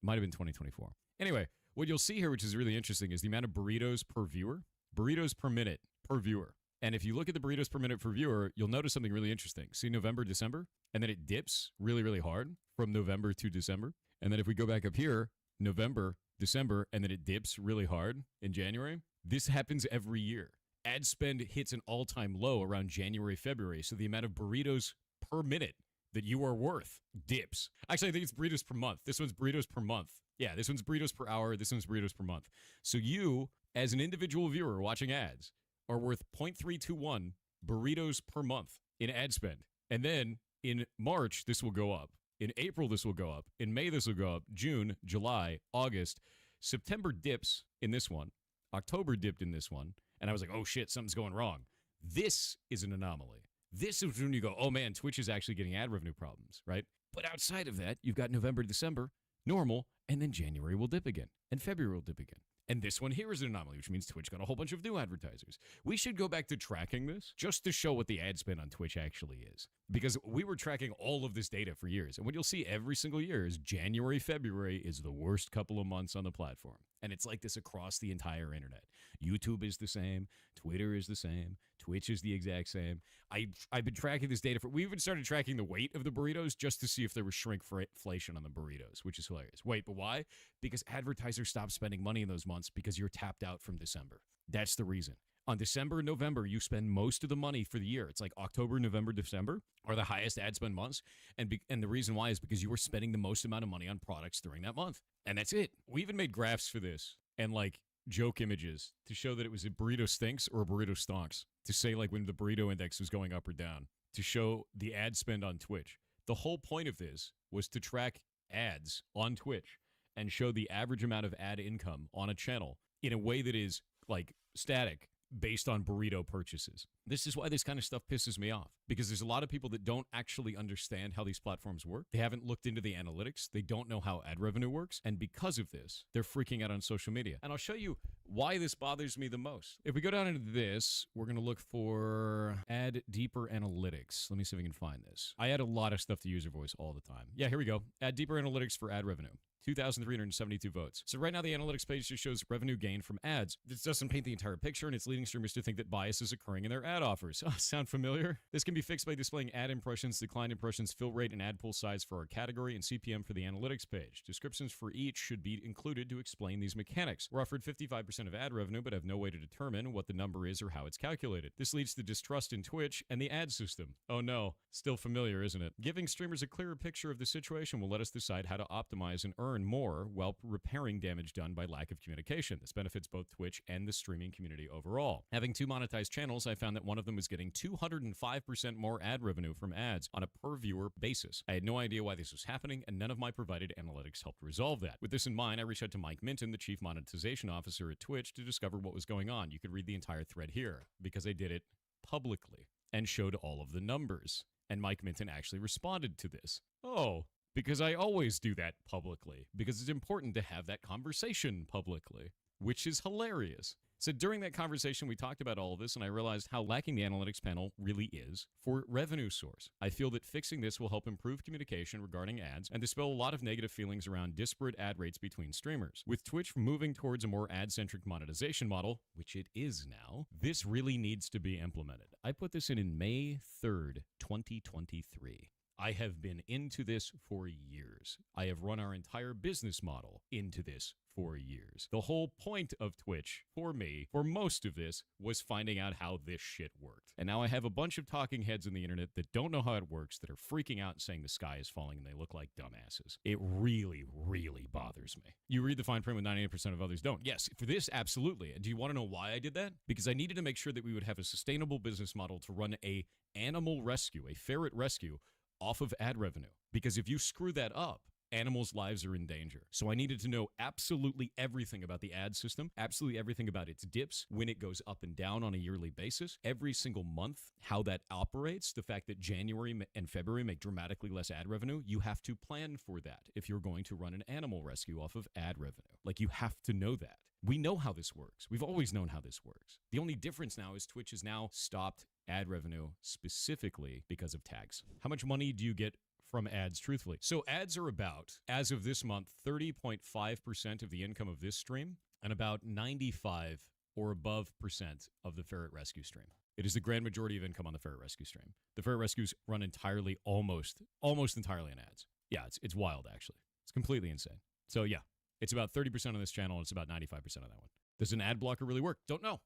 Might have been 2024. Anyway, what you'll see here, which is really interesting, is the amount of burritos per viewer. Burritos per minute per viewer. And if you look at the burritos per minute per viewer, you'll notice something really interesting. See November, December, and then it dips really, really hard from November to December. And then if we go back up here, November, December, and then it dips really hard in January. This happens every year. Ad spend hits an all-time low around January, February. So the amount of burritos per minute that you are worth dips. Actually, I think it's burritos per month. This one's burritos per month. Yeah, this one's burritos per hour. This one's burritos per month. So you, as an individual viewer watching ads, are worth 0.321 burritos per month in ad spend. And then in March, this will go up. In April, this will go up. In May, this will go up. June, July, August. September dips in this one. October dipped in this one. And I was like, oh shit, something's going wrong. This is an anomaly. This is when you go, oh man, Twitch is actually getting ad revenue problems, right? But outside of that, you've got November, December, normal, and then January will dip again. And February will dip again. And this one here is an anomaly, which means Twitch got a whole bunch of new advertisers. We should go back to tracking this just to show what the ad spend on Twitch actually is. Because we were tracking all of this data for years. And what you'll see every single year is January, February is the worst couple of months on the platform. And it's like this across the entire internet. YouTube is the same. Twitter is the same. Twitch is the exact same. I've been tracking this data we even started tracking the weight of the burritos just to see if there was shrinkflation on the burritos, which is hilarious. Wait, but why? Because advertisers stop spending money in those months because you're tapped out from December. That's the reason. On December and November, you spend most of the money for the year. It's like October, November, December are the highest ad spend months. And the reason why is because you were spending the most amount of money on products during that month. And that's it. We even made graphs for this and like joke images to show that it was a burrito stinks or a burrito stonks. To say like when the burrito index was going up or down. To show the ad spend on Twitch. The whole point of this was to track ads on Twitch and show the average amount of ad income on a channel in a way that is like static based on burrito purchases. This is why this kind of stuff pisses me off, because there's a lot of people that don't actually understand how these platforms work. They haven't looked into the analytics. They don't know how ad revenue works. And because of this, they're freaking out on social media. And I'll show you why this bothers me the most. If we go down into this, we're going to look for add deeper analytics. Let me see if we can find this. I add a lot of stuff to user voice all the time. Yeah, here we go. Add deeper analytics for ad revenue. 2,372 votes. So right now the analytics page just shows revenue gain from ads. This doesn't paint the entire picture, and it's leading streamers to think that bias is occurring in their ad offers. Oh, sound familiar? This can be fixed by displaying ad impressions, decline impressions, fill rate, and ad pool size for our category, and CPM for the analytics page. Descriptions for each should be included to explain these mechanics. We're offered 55% of ad revenue, but have no way to determine what the number is or how it's calculated. This leads to distrust in Twitch and the ad system. Oh no, still familiar, isn't it? Giving streamers a clearer picture of the situation will let us decide how to optimize and earn more while repairing damage done by lack of communication. This benefits both Twitch and the streaming community overall. Having two monetized channels, I found that one of them was getting 205% more ad revenue from ads on a per viewer basis. I had no idea why this was happening, and none of my provided analytics helped resolve that. With this in mind, I reached out to Mike Minton, the chief monetization officer at Twitch, to discover what was going on. You could read the entire thread here because I did it publicly and showed all of the numbers. And Mike Minton actually responded to this. Oh, because I always do that publicly, because it's important to have that conversation publicly, which is hilarious. So during that conversation, we talked about all of this, and I realized how lacking the analytics panel really is for revenue source. I feel that fixing this will help improve communication regarding ads and dispel a lot of negative feelings around disparate ad rates between streamers. With Twitch moving towards a more ad-centric monetization model, which it is now, this really needs to be implemented. I put this in May 3rd, 2023. I have been into this for years. I have run our entire business model into this for years. The whole point of Twitch, for me, for most of this, was finding out how this shit worked. And now I have a bunch of talking heads in the internet that don't know how it works, that are freaking out and saying the sky is falling and they look like dumbasses. It really, really bothers me. You read the fine print when 98% of others don't. Yes, for this, absolutely. And do you want to know why I did that? Because I needed to make sure that we would have a sustainable business model to run a animal rescue, a ferret rescue, off of ad revenue. Because if you screw that up, animals' lives are in danger. So I needed to know absolutely everything about the ad system, absolutely everything about its dips, when it goes up and down on a yearly basis, every single month, how that operates, the fact that January and February make dramatically less ad revenue. You have to plan for that if you're going to run an animal rescue off of ad revenue. Like, you have to know that. We know how this works. We've always known how this works. The only difference now is Twitch has now stopped ad revenue specifically because of tags. How much money do you get from ads, truthfully? So ads are about, as of this month, 30.5% of the income of this stream and about 95 or above percent of the Ferret Rescue stream. It is the grand majority of income on the Ferret Rescue stream. The Ferret Rescues run entirely, almost entirely on ads. Yeah, it's wild, actually. It's completely insane. So yeah, it's about 30% on this channel, and it's about 95% on that one. Does an ad blocker really work? Don't know.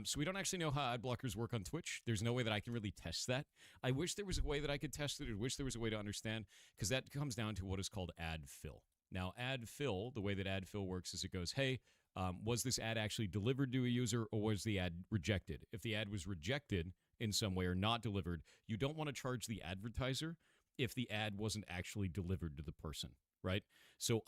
So we don't actually know how ad blockers work on Twitch. There's no way that I can really test that. I wish there was a way that I could test it. I wish there was a way to understand, because that comes down to what is called ad fill. Now, ad fill, the way that ad fill works is it goes, hey, was this ad actually delivered to a user, or was the ad rejected? If the ad was rejected, in some way or not delivered, you don't want to charge the advertiser if the ad wasn't actually delivered to the person, right? So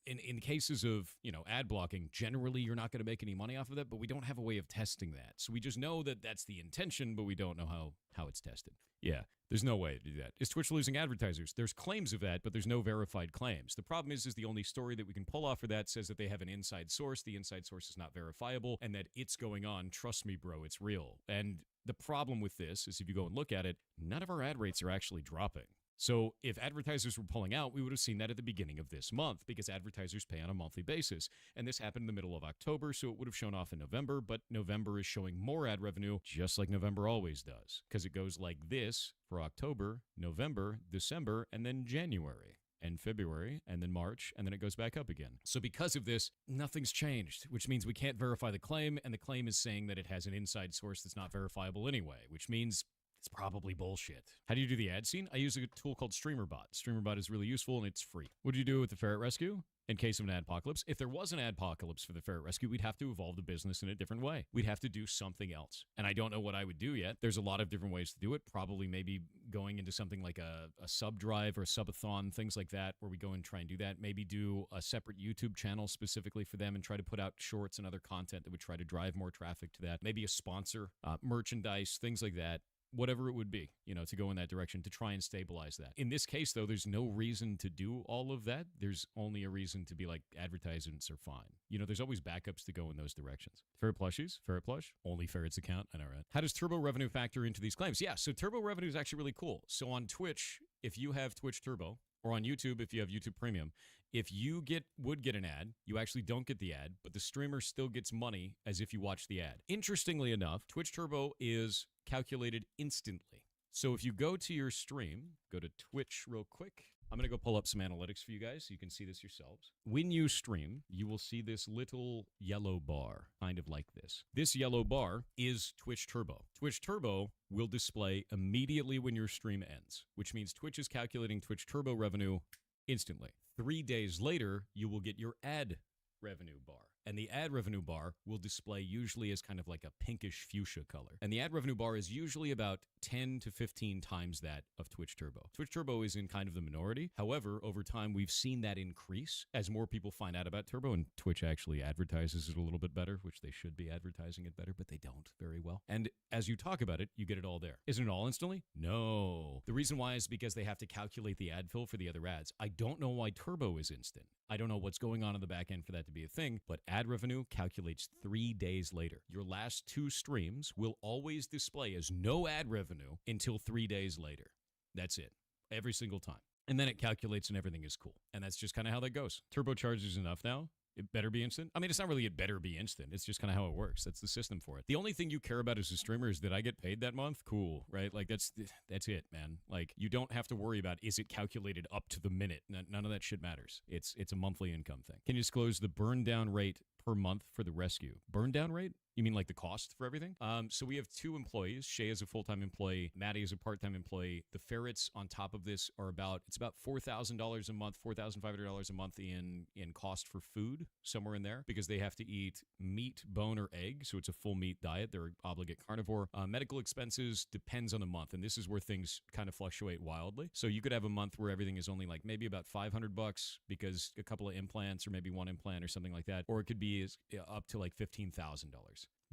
in cases of, ad blocking, generally you're not going to make any money off of that, but we don't have a way of testing that. So we just know that that's the intention, but we don't know how it's tested. Yeah, there's no way to do that. Is Twitch losing advertisers? There's claims of that, but there's no verified claims. The problem is the only story that we can pull off of that says that they have an inside source. The inside source is not verifiable, and that it's going on. Trust me, bro, it's real. And the problem with this is if you go and look at it, none of our ad rates are actually dropping. So if advertisers were pulling out, we would have seen that at the beginning of this month because advertisers pay on a monthly basis. And this happened in the middle of October, so it would have shown off in November, but November is showing more ad revenue just like November always does because it goes like this for October, November, December, and then January. And February, and then March, and then it goes back up again. So because of this, nothing's changed, which means we can't verify the claim, and the claim is saying that it has an inside source that's not verifiable anyway, which means it's probably bullshit. How do you do the ad scene? I use a tool called StreamerBot. StreamerBot is really useful, and it's free. What do you do with the ferret rescue? In case of an adpocalypse, if there was an adpocalypse for the ferret rescue, we'd have to evolve the business in a different way. We'd have to do something else. And I don't know what I would do yet. There's a lot of different ways to do it. Probably maybe going into something like a sub drive or a subathon, things like that, where we go and try and do that. Maybe do a separate YouTube channel specifically for them and try to put out shorts and other content that would try to drive more traffic to that. Maybe a sponsor, merchandise, things like that. Whatever it would be, to go in that direction to try and stabilize that. In this case, though, there's no reason to do all of that. There's only a reason to be like, advertisements are fine. There's always backups to go in those directions. Ferret plushies, ferret plush, only ferrets account. I know, right? How does turbo revenue factor into these claims? Yeah, so turbo revenue is actually really cool. So on Twitch, if you have Twitch Turbo, or on YouTube, if you have YouTube Premium, if you would get an ad, you actually don't get the ad, but the streamer still gets money as if you watch the ad. Interestingly enough, Twitch Turbo is calculated instantly. So if you go to your stream, go to Twitch real quick. I'm going to go pull up some analytics for you guys so you can see this yourselves. When you stream, you will see this little yellow bar, kind of like this. This yellow bar is Twitch Turbo. Twitch Turbo will display immediately when your stream ends, which means Twitch is calculating Twitch Turbo revenue instantly. 3 days later, you will get your ad revenue bar. And the ad revenue bar will display usually as kind of like a pinkish fuchsia color. And the ad revenue bar is usually about 10 to 15 times that of Twitch Turbo. Twitch Turbo is in kind of the minority. However, over time, we've seen that increase as more people find out about Turbo, and Twitch actually advertises it a little bit better, which they should be advertising it better, but they don't very well. And as you talk about it, you get it all there. Isn't it all instantly? No. The reason why is because they have to calculate the ad fill for the other ads. I don't know why Turbo is instant. I don't know what's going on in the back end for that to be a thing, but ad revenue calculates 3 days later. Your last 2 streams will always display as no ad revenue until 3 days later. That's it. Every single time. And then it calculates and everything is cool. And that's just kind of how that goes. Turbocharged is enough now. It better be instant. I mean, it's not really it better be instant. It's just kind of how it works. That's the system for it. The only thing you care about as a streamer is, did I get paid that month? Cool, right? Like that's it, man. Like you don't have to worry about, is it calculated up to the minute? None of that shit matters. It's a monthly income thing. Can you disclose the burn down rate per month for the rescue? Burn down rate? You mean like the cost for everything? So we have 2 employees. Shay is a full-time employee. Maddie is a part-time employee. The ferrets on top of this are about $4,000 a month, $4,500 a month in cost for food, somewhere in there, because they have to eat meat, bone, or egg. So it's a full meat diet. They're obligate carnivore. Medical expenses depends on the month, and this is where things kind of fluctuate wildly. So you could have a month where everything is only like maybe about $500 because a couple of implants or maybe 1 implant or something like that, or it could be up to like $15,000.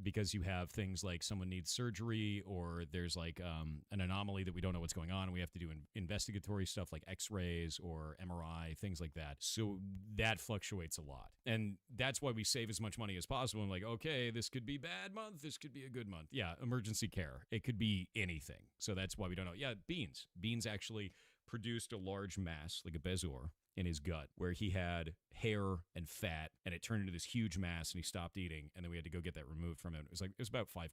Because you have things like someone needs surgery, or there's like an anomaly that we don't know what's going on, and we have to do investigatory stuff like x-rays or MRI, things like that. So that fluctuates a lot. And that's why we save as much money as possible. And like, okay, this could be bad month, this could be a good month. Yeah, emergency care. It could be anything. So that's why we don't know. Yeah, Beans. Beans actually produced a large mass, like a bezoar, in his gut where he had hair and fat, and it turned into this huge mass, and he stopped eating, and then we had to go get that removed from him. It was about $5,000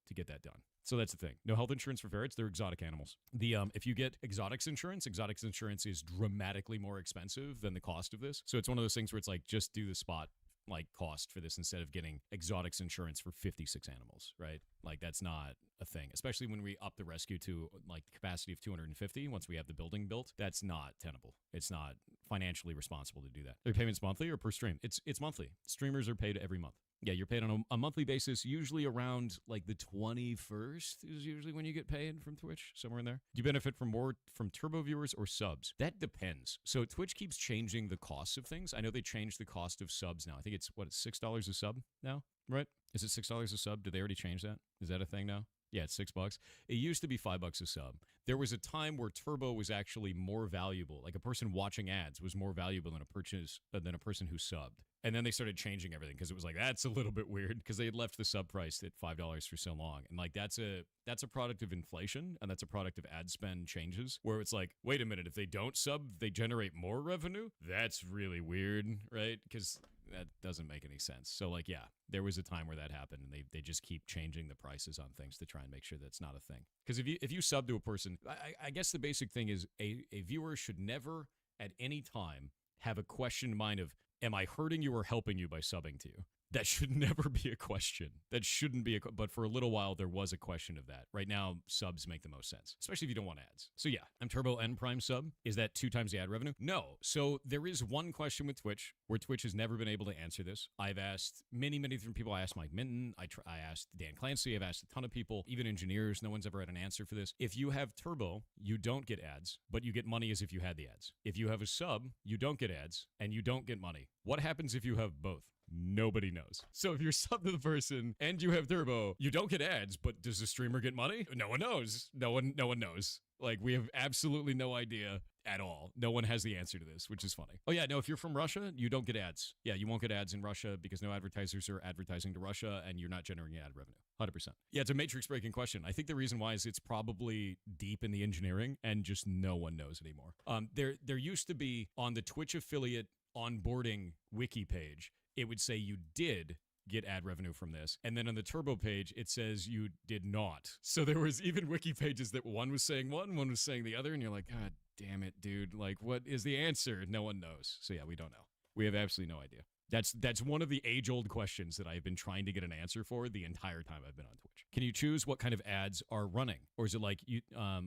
to get that done. So that's the thing. No health insurance for ferrets. They're exotic animals. If you get exotics insurance is dramatically more expensive than the cost of this. So it's one of those things where it's like, just do the spot like cost for this instead of getting exotics insurance for 56 animals, right? Like that's not a thing, especially when we up the rescue to like the capacity of 250 once we have the building built. That's not tenable. It's not financially responsible to do that. Are payments monthly or per stream? It's monthly. Streamers are paid every month. Yeah, you're paid on a monthly basis, usually around like the 21st is usually when you get paid from Twitch, somewhere in there. Do you benefit from more from turbo viewers or subs? That depends. So Twitch keeps changing the costs of things. I know they changed the cost of subs now. I think it's, what, it's $6 a sub now, right? Is it $6 a sub? Did they already change that? Is that a thing now? Yeah, it's $6. It used to be $5 a sub. There was a time where turbo was actually more valuable. Like a person watching ads was more valuable than a person who subbed. And then they started changing everything because it was like, that's a little bit weird because they had left the sub price at $5 for so long. And like that's a product of inflation, and that's a product of ad spend changes where it's like, wait a minute, if they don't sub, they generate more revenue? That's really weird, right? Because that doesn't make any sense. So like, yeah, there was a time where that happened, and they just keep changing the prices on things to try and make sure that's not a thing. Because if you sub to a person, I guess the basic thing is a viewer should never at any time have a question in mind of, am I hurting you or helping you by subbing to you? That should never be a question. That shouldn't be but for a little while, there was a question of that. Right now, subs make the most sense, especially if you don't want ads. So yeah, I'm Turbo and Prime sub. Is that 2 times the ad revenue? No. So there is one question with Twitch where Twitch has never been able to answer this. I've asked many different people. I asked Mike Minton. I asked Dan Clancy. I've asked a ton of people, even engineers. No one's ever had an answer for this. If you have Turbo, you don't get ads, but you get money as if you had the ads. If you have a sub, you don't get ads, and you don't get money. What happens if you have both? Nobody knows. So if you're sub to the person and you have Turbo, you don't get ads, but does the streamer get money? No one knows. No one knows. Like, we have absolutely no idea at all. No one has the answer to this, which is funny. Oh yeah, no, if you're from Russia, you don't get ads. Yeah, you won't get ads in Russia because no advertisers are advertising to Russia, and you're not generating ad revenue. 100%. Yeah, it's a matrix breaking question. I think the reason why is it's probably deep in the engineering and just no one knows anymore. There used to be on the Twitch affiliate onboarding wiki page, it would say you did get ad revenue from this. And then on the Turbo page, it says you did not. So there was even wiki pages that one was saying one was saying the other, and you're like, God damn it, dude. Like, what is the answer? No one knows. So yeah, we don't know. We have absolutely no idea. That's one of the age-old questions that I've been trying to get an answer for the entire time I've been on Twitch. Can you choose what kind of ads are running? Or is it like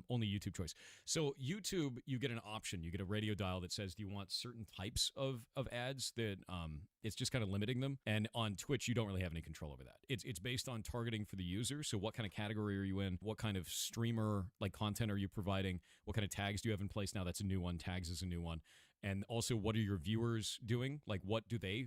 only YouTube choice? So YouTube, you get an option. You get a radio dial that says, do you want certain types of ads that it's just kind of limiting them? And on Twitch, you don't really have any control over that. It's based on targeting for the user. So what kind of category are you in? What kind of streamer like content are you providing? What kind of tags do you have in place? Now that's a new one. Tags is a new one. And also, what are your viewers doing? Like, what do they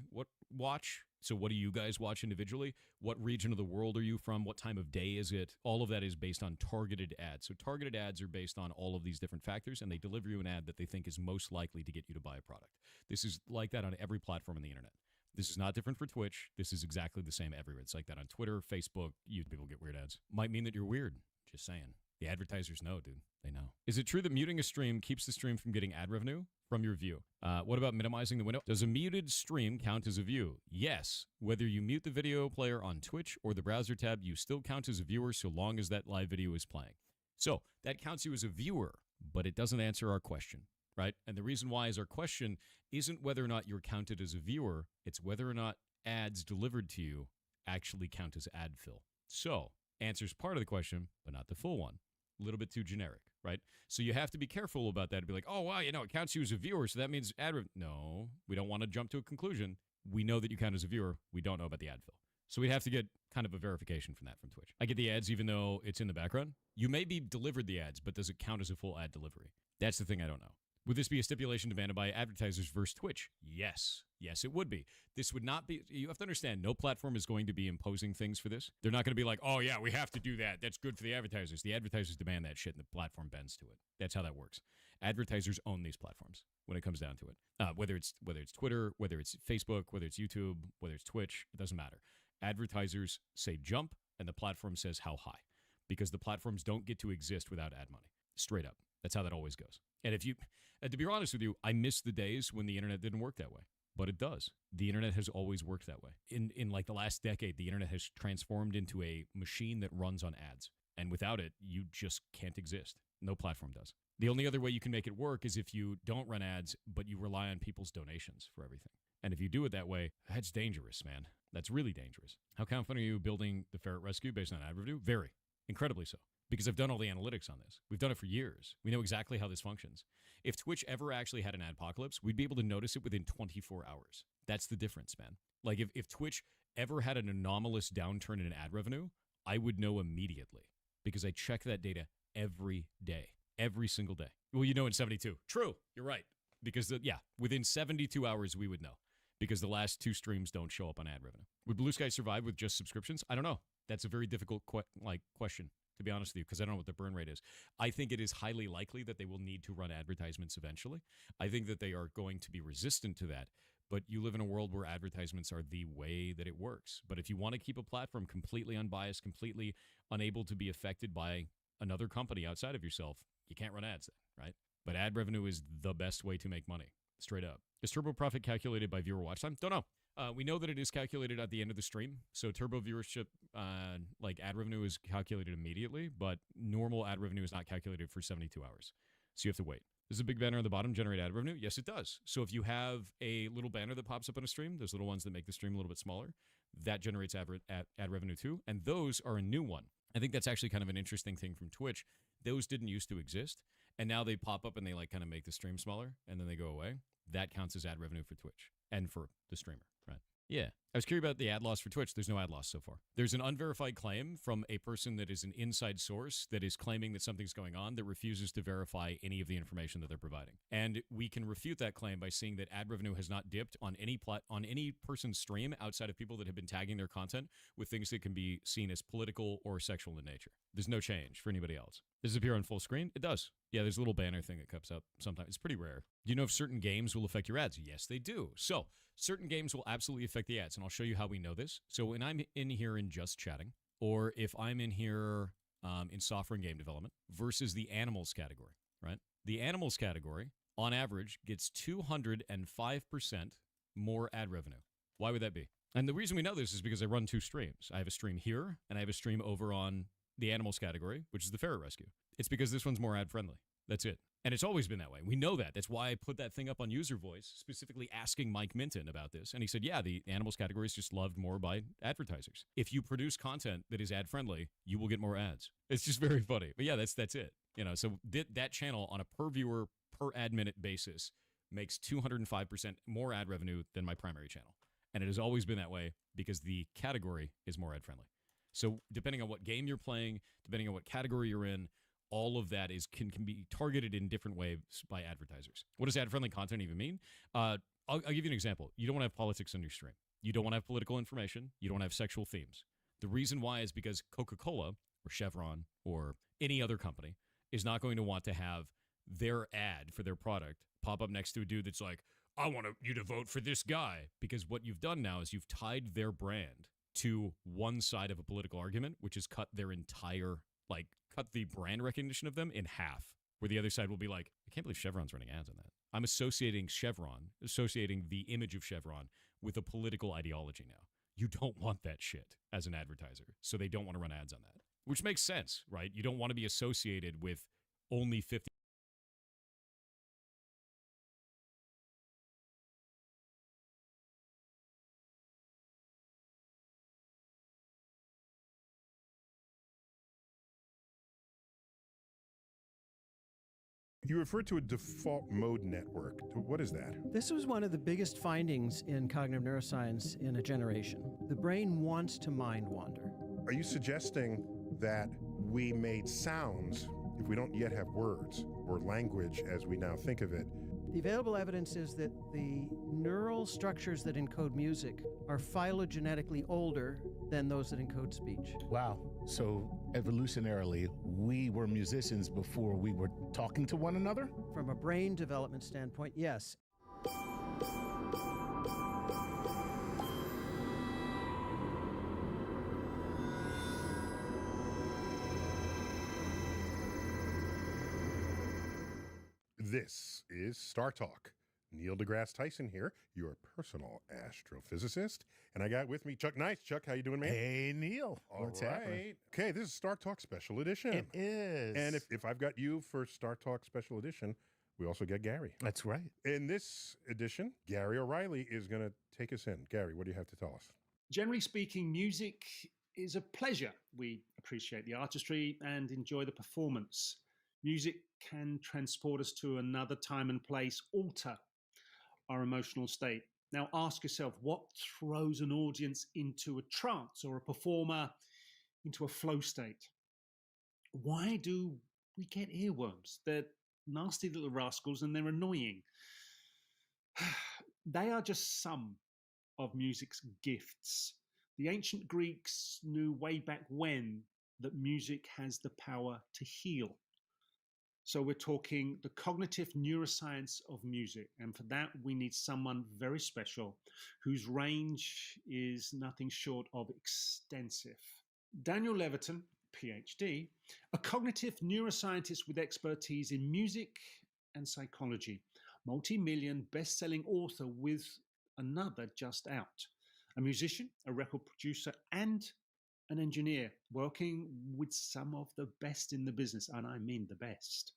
watch? So what do you guys watch individually? What region of the world are you from? What time of day is it? All of that is based on targeted ads. So targeted ads are based on all of these different factors, and they deliver you an ad that they think is most likely to get you to buy a product. This is like that on every platform on the internet. This is not different for Twitch. This is exactly the same everywhere. It's like that on Twitter, Facebook. People get weird ads. Might mean that you're weird. Just saying. The advertisers know, dude. They know. Is it true that muting a stream keeps the stream from getting ad revenue from your view? What about minimizing the window? Does a muted stream count as a view? Yes. Whether you mute the video player on Twitch or the browser tab, you still count as a viewer so long as that live video is playing. So that counts you as a viewer, but it doesn't answer our question, right? And the reason why is our question isn't whether or not you're counted as a viewer. It's whether or not ads delivered to you actually count as ad fill. So answers part of the question, but not the full one. A little bit too generic, right? So you have to be careful about that and be like, oh, wow, it counts you as a viewer, so that means no, we don't want to jump to a conclusion. We know that you count as a viewer. We don't know about the ad fill. So we'd have to get kind of a verification from that from Twitch. I get the ads even though it's in the background. You may be delivered the ads, but does it count as a full ad delivery? That's the thing I don't know. Would this be a stipulation demanded by advertisers versus Twitch? Yes. Yes, it would be. This would not be, you have to understand, no platform is going to be imposing things for this. They're not going to be like, oh yeah, we have to do that. That's good for the advertisers. The advertisers demand that shit and the platform bends to it. That's how that works. Advertisers own these platforms when it comes down to it. Whether it's Twitter, whether it's Facebook, whether it's YouTube, whether it's Twitch, it doesn't matter. Advertisers say jump and the platform says how high, because the platforms don't get to exist without ad money. Straight up. That's how that always goes. And if you, to be honest with you, I miss the days when the internet didn't work that way. But it does. The internet has always worked that way. In like the last decade, the internet has transformed into a machine that runs on ads. And without it, you just can't exist. No platform does. The only other way you can make it work is if you don't run ads, but you rely on people's donations for everything. And if you do it that way, that's dangerous, man. That's really dangerous. How confident are you building the Ferret Rescue based on ad review? Very. Incredibly so. Because I've done all the analytics on this. We've done it for years. We know exactly how this functions. If Twitch ever actually had an adpocalypse, we'd be able to notice it within 24 hours. That's the difference, man. Like if Twitch ever had an anomalous downturn in ad revenue, I would know immediately because I check that data every day, every single day. Well, you know, in 72. True. You're right. Because, within 72 hours, we would know because the last 2 streams don't show up on ad revenue. Would Blue Sky survive with just subscriptions? I don't know. That's a very difficult question, to be honest with you, because I don't know what the burn rate is. I think it is highly likely that they will need to run advertisements eventually. I think that they are going to be resistant to that. But you live in a world where advertisements are the way that it works. But if you want to keep a platform completely unbiased, completely unable to be affected by another company outside of yourself, you can't run ads then, right? But ad revenue is the best way to make money, straight up. Is turbo profit calculated by viewer watch time? Don't know. We know that it is calculated at the end of the stream. So turbo viewership, like ad revenue is calculated immediately, but normal ad revenue is not calculated for 72 hours. So you have to wait. Does a big banner on the bottom generate ad revenue? Yes, it does. So if you have a little banner that pops up on a stream, those little ones that make the stream a little bit smaller, that generates ad revenue too. And those are a new one. I think that's actually kind of an interesting thing from Twitch. Those didn't used to exist. And now they pop up and they like kind of make the stream smaller and then they go away. That counts as ad revenue for Twitch and for the streamer, right? Yeah. I was curious about the ad loss for Twitch. There's no ad loss so far. There's an unverified claim from a person that is an inside source that is claiming that something's going on that refuses to verify any of the information that they're providing. And we can refute that claim by seeing that ad revenue has not dipped on any person's stream outside of people that have been tagging their content with things that can be seen as political or sexual in nature. There's no change for anybody else. Does it appear on full screen? It does. Yeah, there's a little banner thing that comes up sometimes. It's pretty rare. Do you know if certain games will affect your ads? Yes, they do. So certain games will absolutely affect the ads, and I'll show you how we know this. So when I'm in here in just chatting, or if I'm in here in software and game development versus the animals category, right? The animals category, on average, gets 205% more ad revenue. Why would that be? And the reason we know this is because I run 2 streams. I have a stream here, and I have a stream over on the animals category, which is the ferret rescue. It's because this one's more ad friendly. That's it. And it's always been that way. We know that. That's why I put that thing up on User Voice, specifically asking Mike Minton about this. And he said, yeah, the animals category is just loved more by advertisers. If you produce content that is ad friendly, you will get more ads. It's just very funny. But yeah, that's it. You know, so that channel on a per viewer, per ad minute basis makes 205% more ad revenue than my primary channel. And it has always been that way because the category is more ad friendly. So depending on what game you're playing, depending on what category you're in, all of that can be targeted in different ways by advertisers. What does ad-friendly content even mean? I'll give you an example. You don't want to have politics on your stream. You don't want to have political information. You don't want to have sexual themes. The reason why is because Coca-Cola or Chevron or any other company is not going to want to have their ad for their product pop up next to a dude that's like, I want you to vote for this guy. Because what you've done now is you've tied their brand to one side of a political argument, which has cut their entire, cut the brand recognition of them in half, where the other side will be like, I can't believe Chevron's running ads on that. I'm associating the image of Chevron with a political ideology now. You don't want that shit as an advertiser, so they don't want to run ads on that, which makes sense, right? You don't want to be associated with only 50. You referred to a default mode network. What is that? This was one of the biggest findings in cognitive neuroscience in a generation. The brain wants to mind wander. Are you suggesting that we made sounds if we don't yet have words or language as we now think of it? The available evidence is that the neural structures that encode music are phylogenetically older than those that encode speech. Wow. So evolutionarily, we were musicians before we were talking to one another? From a brain development standpoint, yes. This is Star Talk. Neil deGrasse Tyson here, your personal astrophysicist. And I got with me Chuck Nice. Chuck, how you doing, man? Hey, Neil. What's happening? Okay, this is Star Talk Special Edition. It is. And if I've got you for Star Talk Special Edition, we also get Gary. That's right. In this edition, Gary O'Reilly is going to take us in. Gary, what do you have to tell us? Generally speaking, music is a pleasure. We appreciate the artistry and enjoy the performance. Music can transport us to another time and place, alter our emotional state. Now ask yourself, what throws an audience into a trance or a performer into a flow state? Why do we get earworms? They're nasty little rascals and they're annoying. They are just some of music's gifts. The ancient Greeks knew way back when that music has the power to heal. So we're talking the cognitive neuroscience of music. And for that, we need someone very special whose range is nothing short of extensive. Daniel Levitin, PhD, a cognitive neuroscientist with expertise in music and psychology, multi-million best-selling author with another just out, a musician, a record producer, and an engineer working with some of the best in the business, and I mean the best.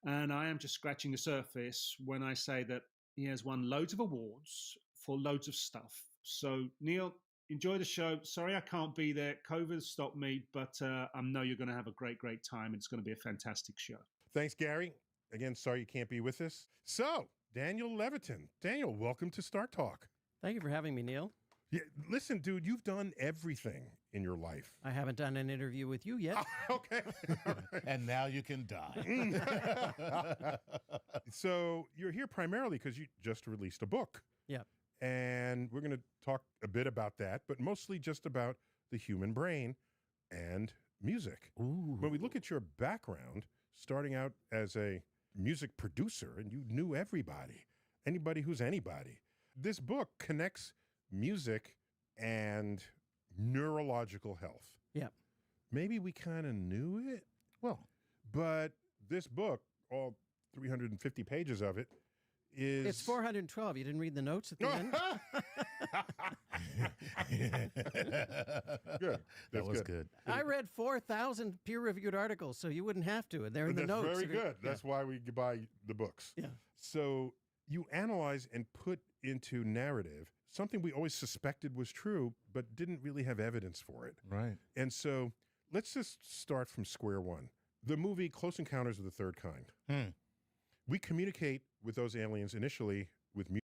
And I am just scratching the surface when I say that he has won loads of awards for loads of stuff. So, Neil, enjoy the show. Sorry I can't be there. COVID stopped me, but I know you're going to have a great, great time. It's going to be a fantastic show. Thanks, Gary. Again, sorry you can't be with us. So, Daniel Levitin. Daniel, welcome to Star Talk. Thank you for having me, Neil. Yeah, listen, dude, you've done everything in your life. I haven't done an interview with you yet. Okay. And now you can die. So you're here primarily because you just released a book. Yeah. And we're going to talk a bit about that, but mostly just about the human brain and music. Ooh. When we look at your background, starting out as a music producer, and you knew anybody who's anybody. This book connects music and neurological health. Yeah. Maybe we kind of knew it. Well, but this book, all 350 pages of it, is... It's 412. You didn't read the notes at the end? Good. That was good. I read 4,000 peer-reviewed articles, so you wouldn't have to, and they're in the That's notes. very good. That's why we buy the books. Yeah. So you analyze and put into narrative something we always suspected was true, but didn't really have evidence for it. Right. And so let's just start from square one. The movie Close Encounters of the Third Kind. We communicate with those aliens initially with music.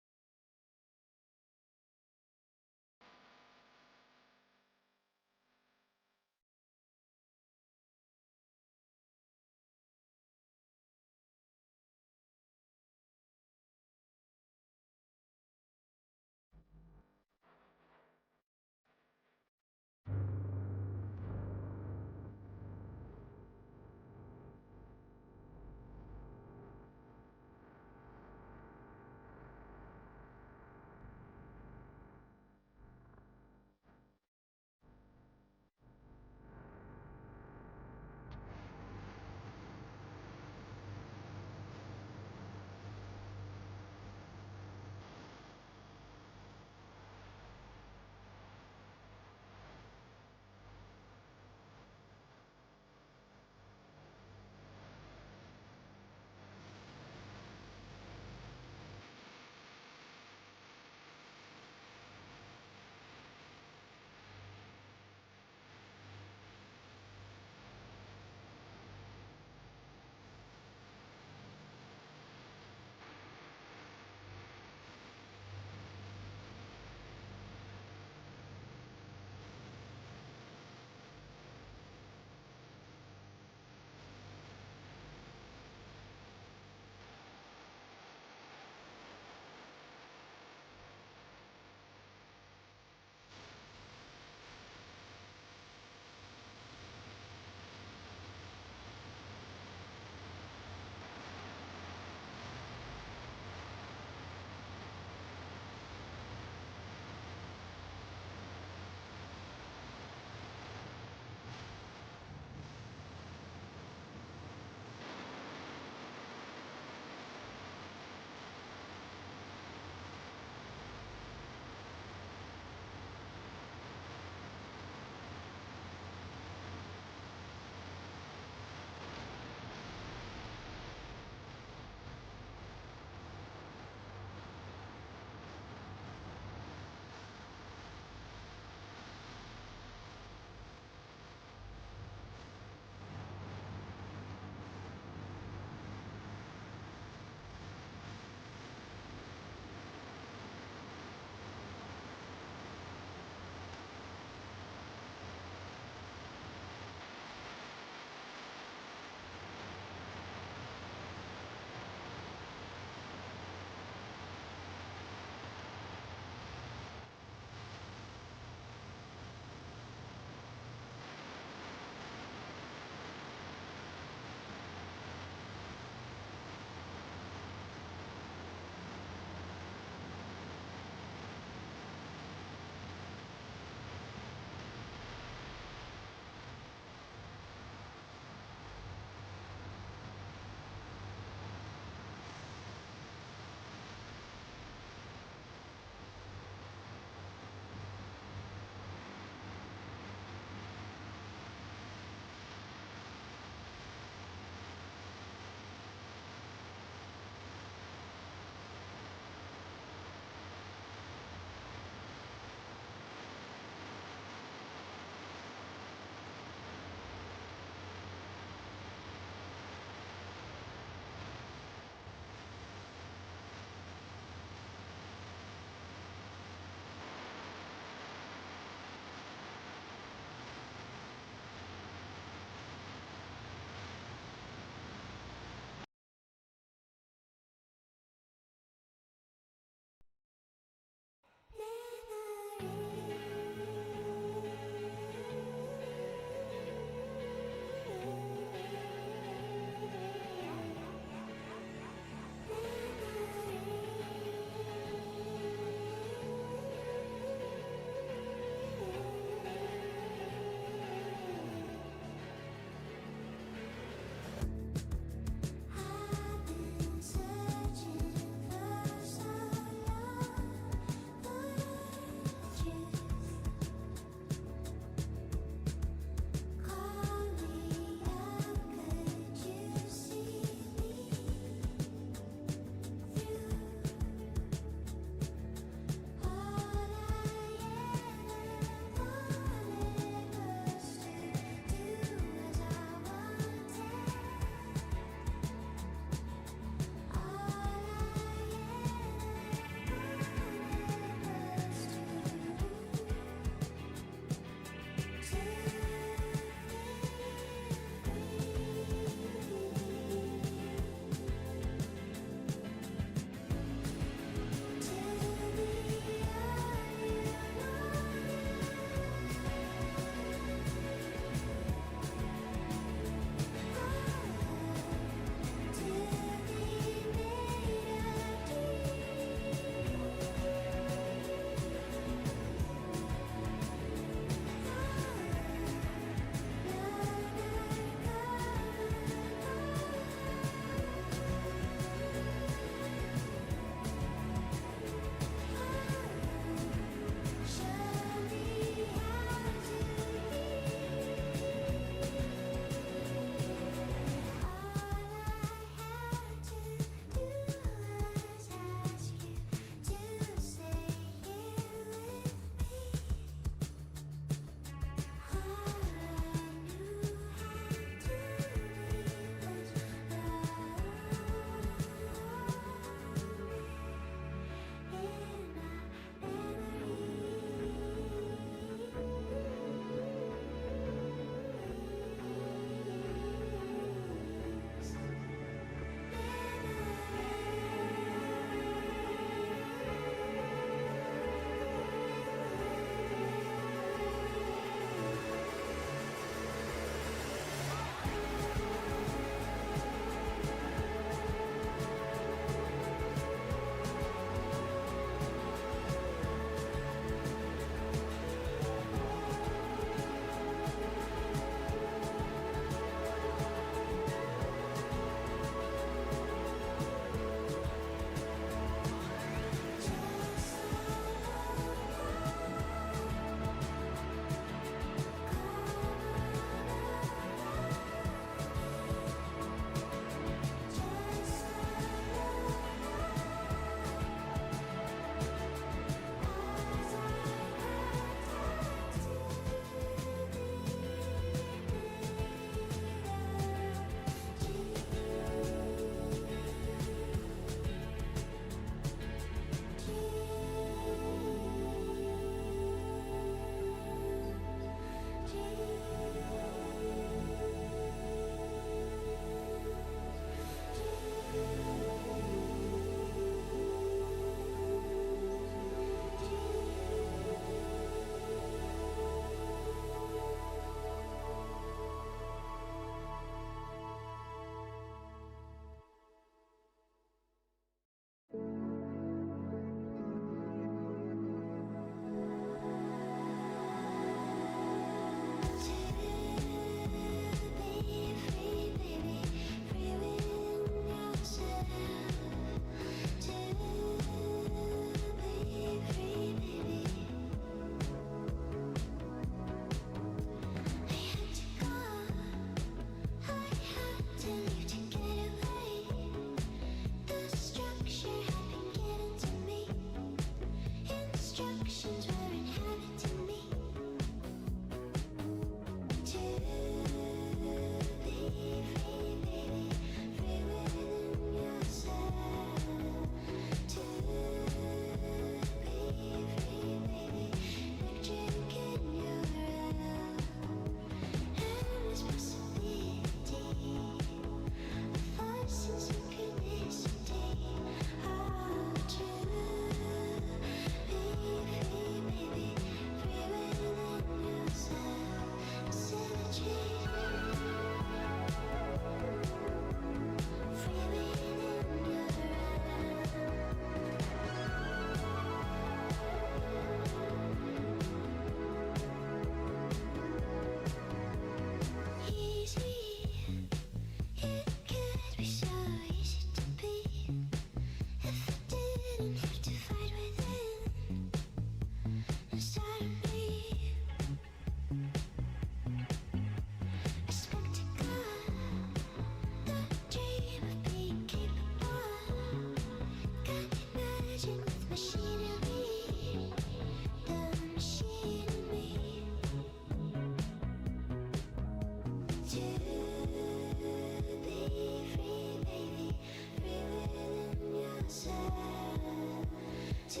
to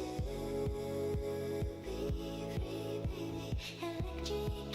be free, baby. Electric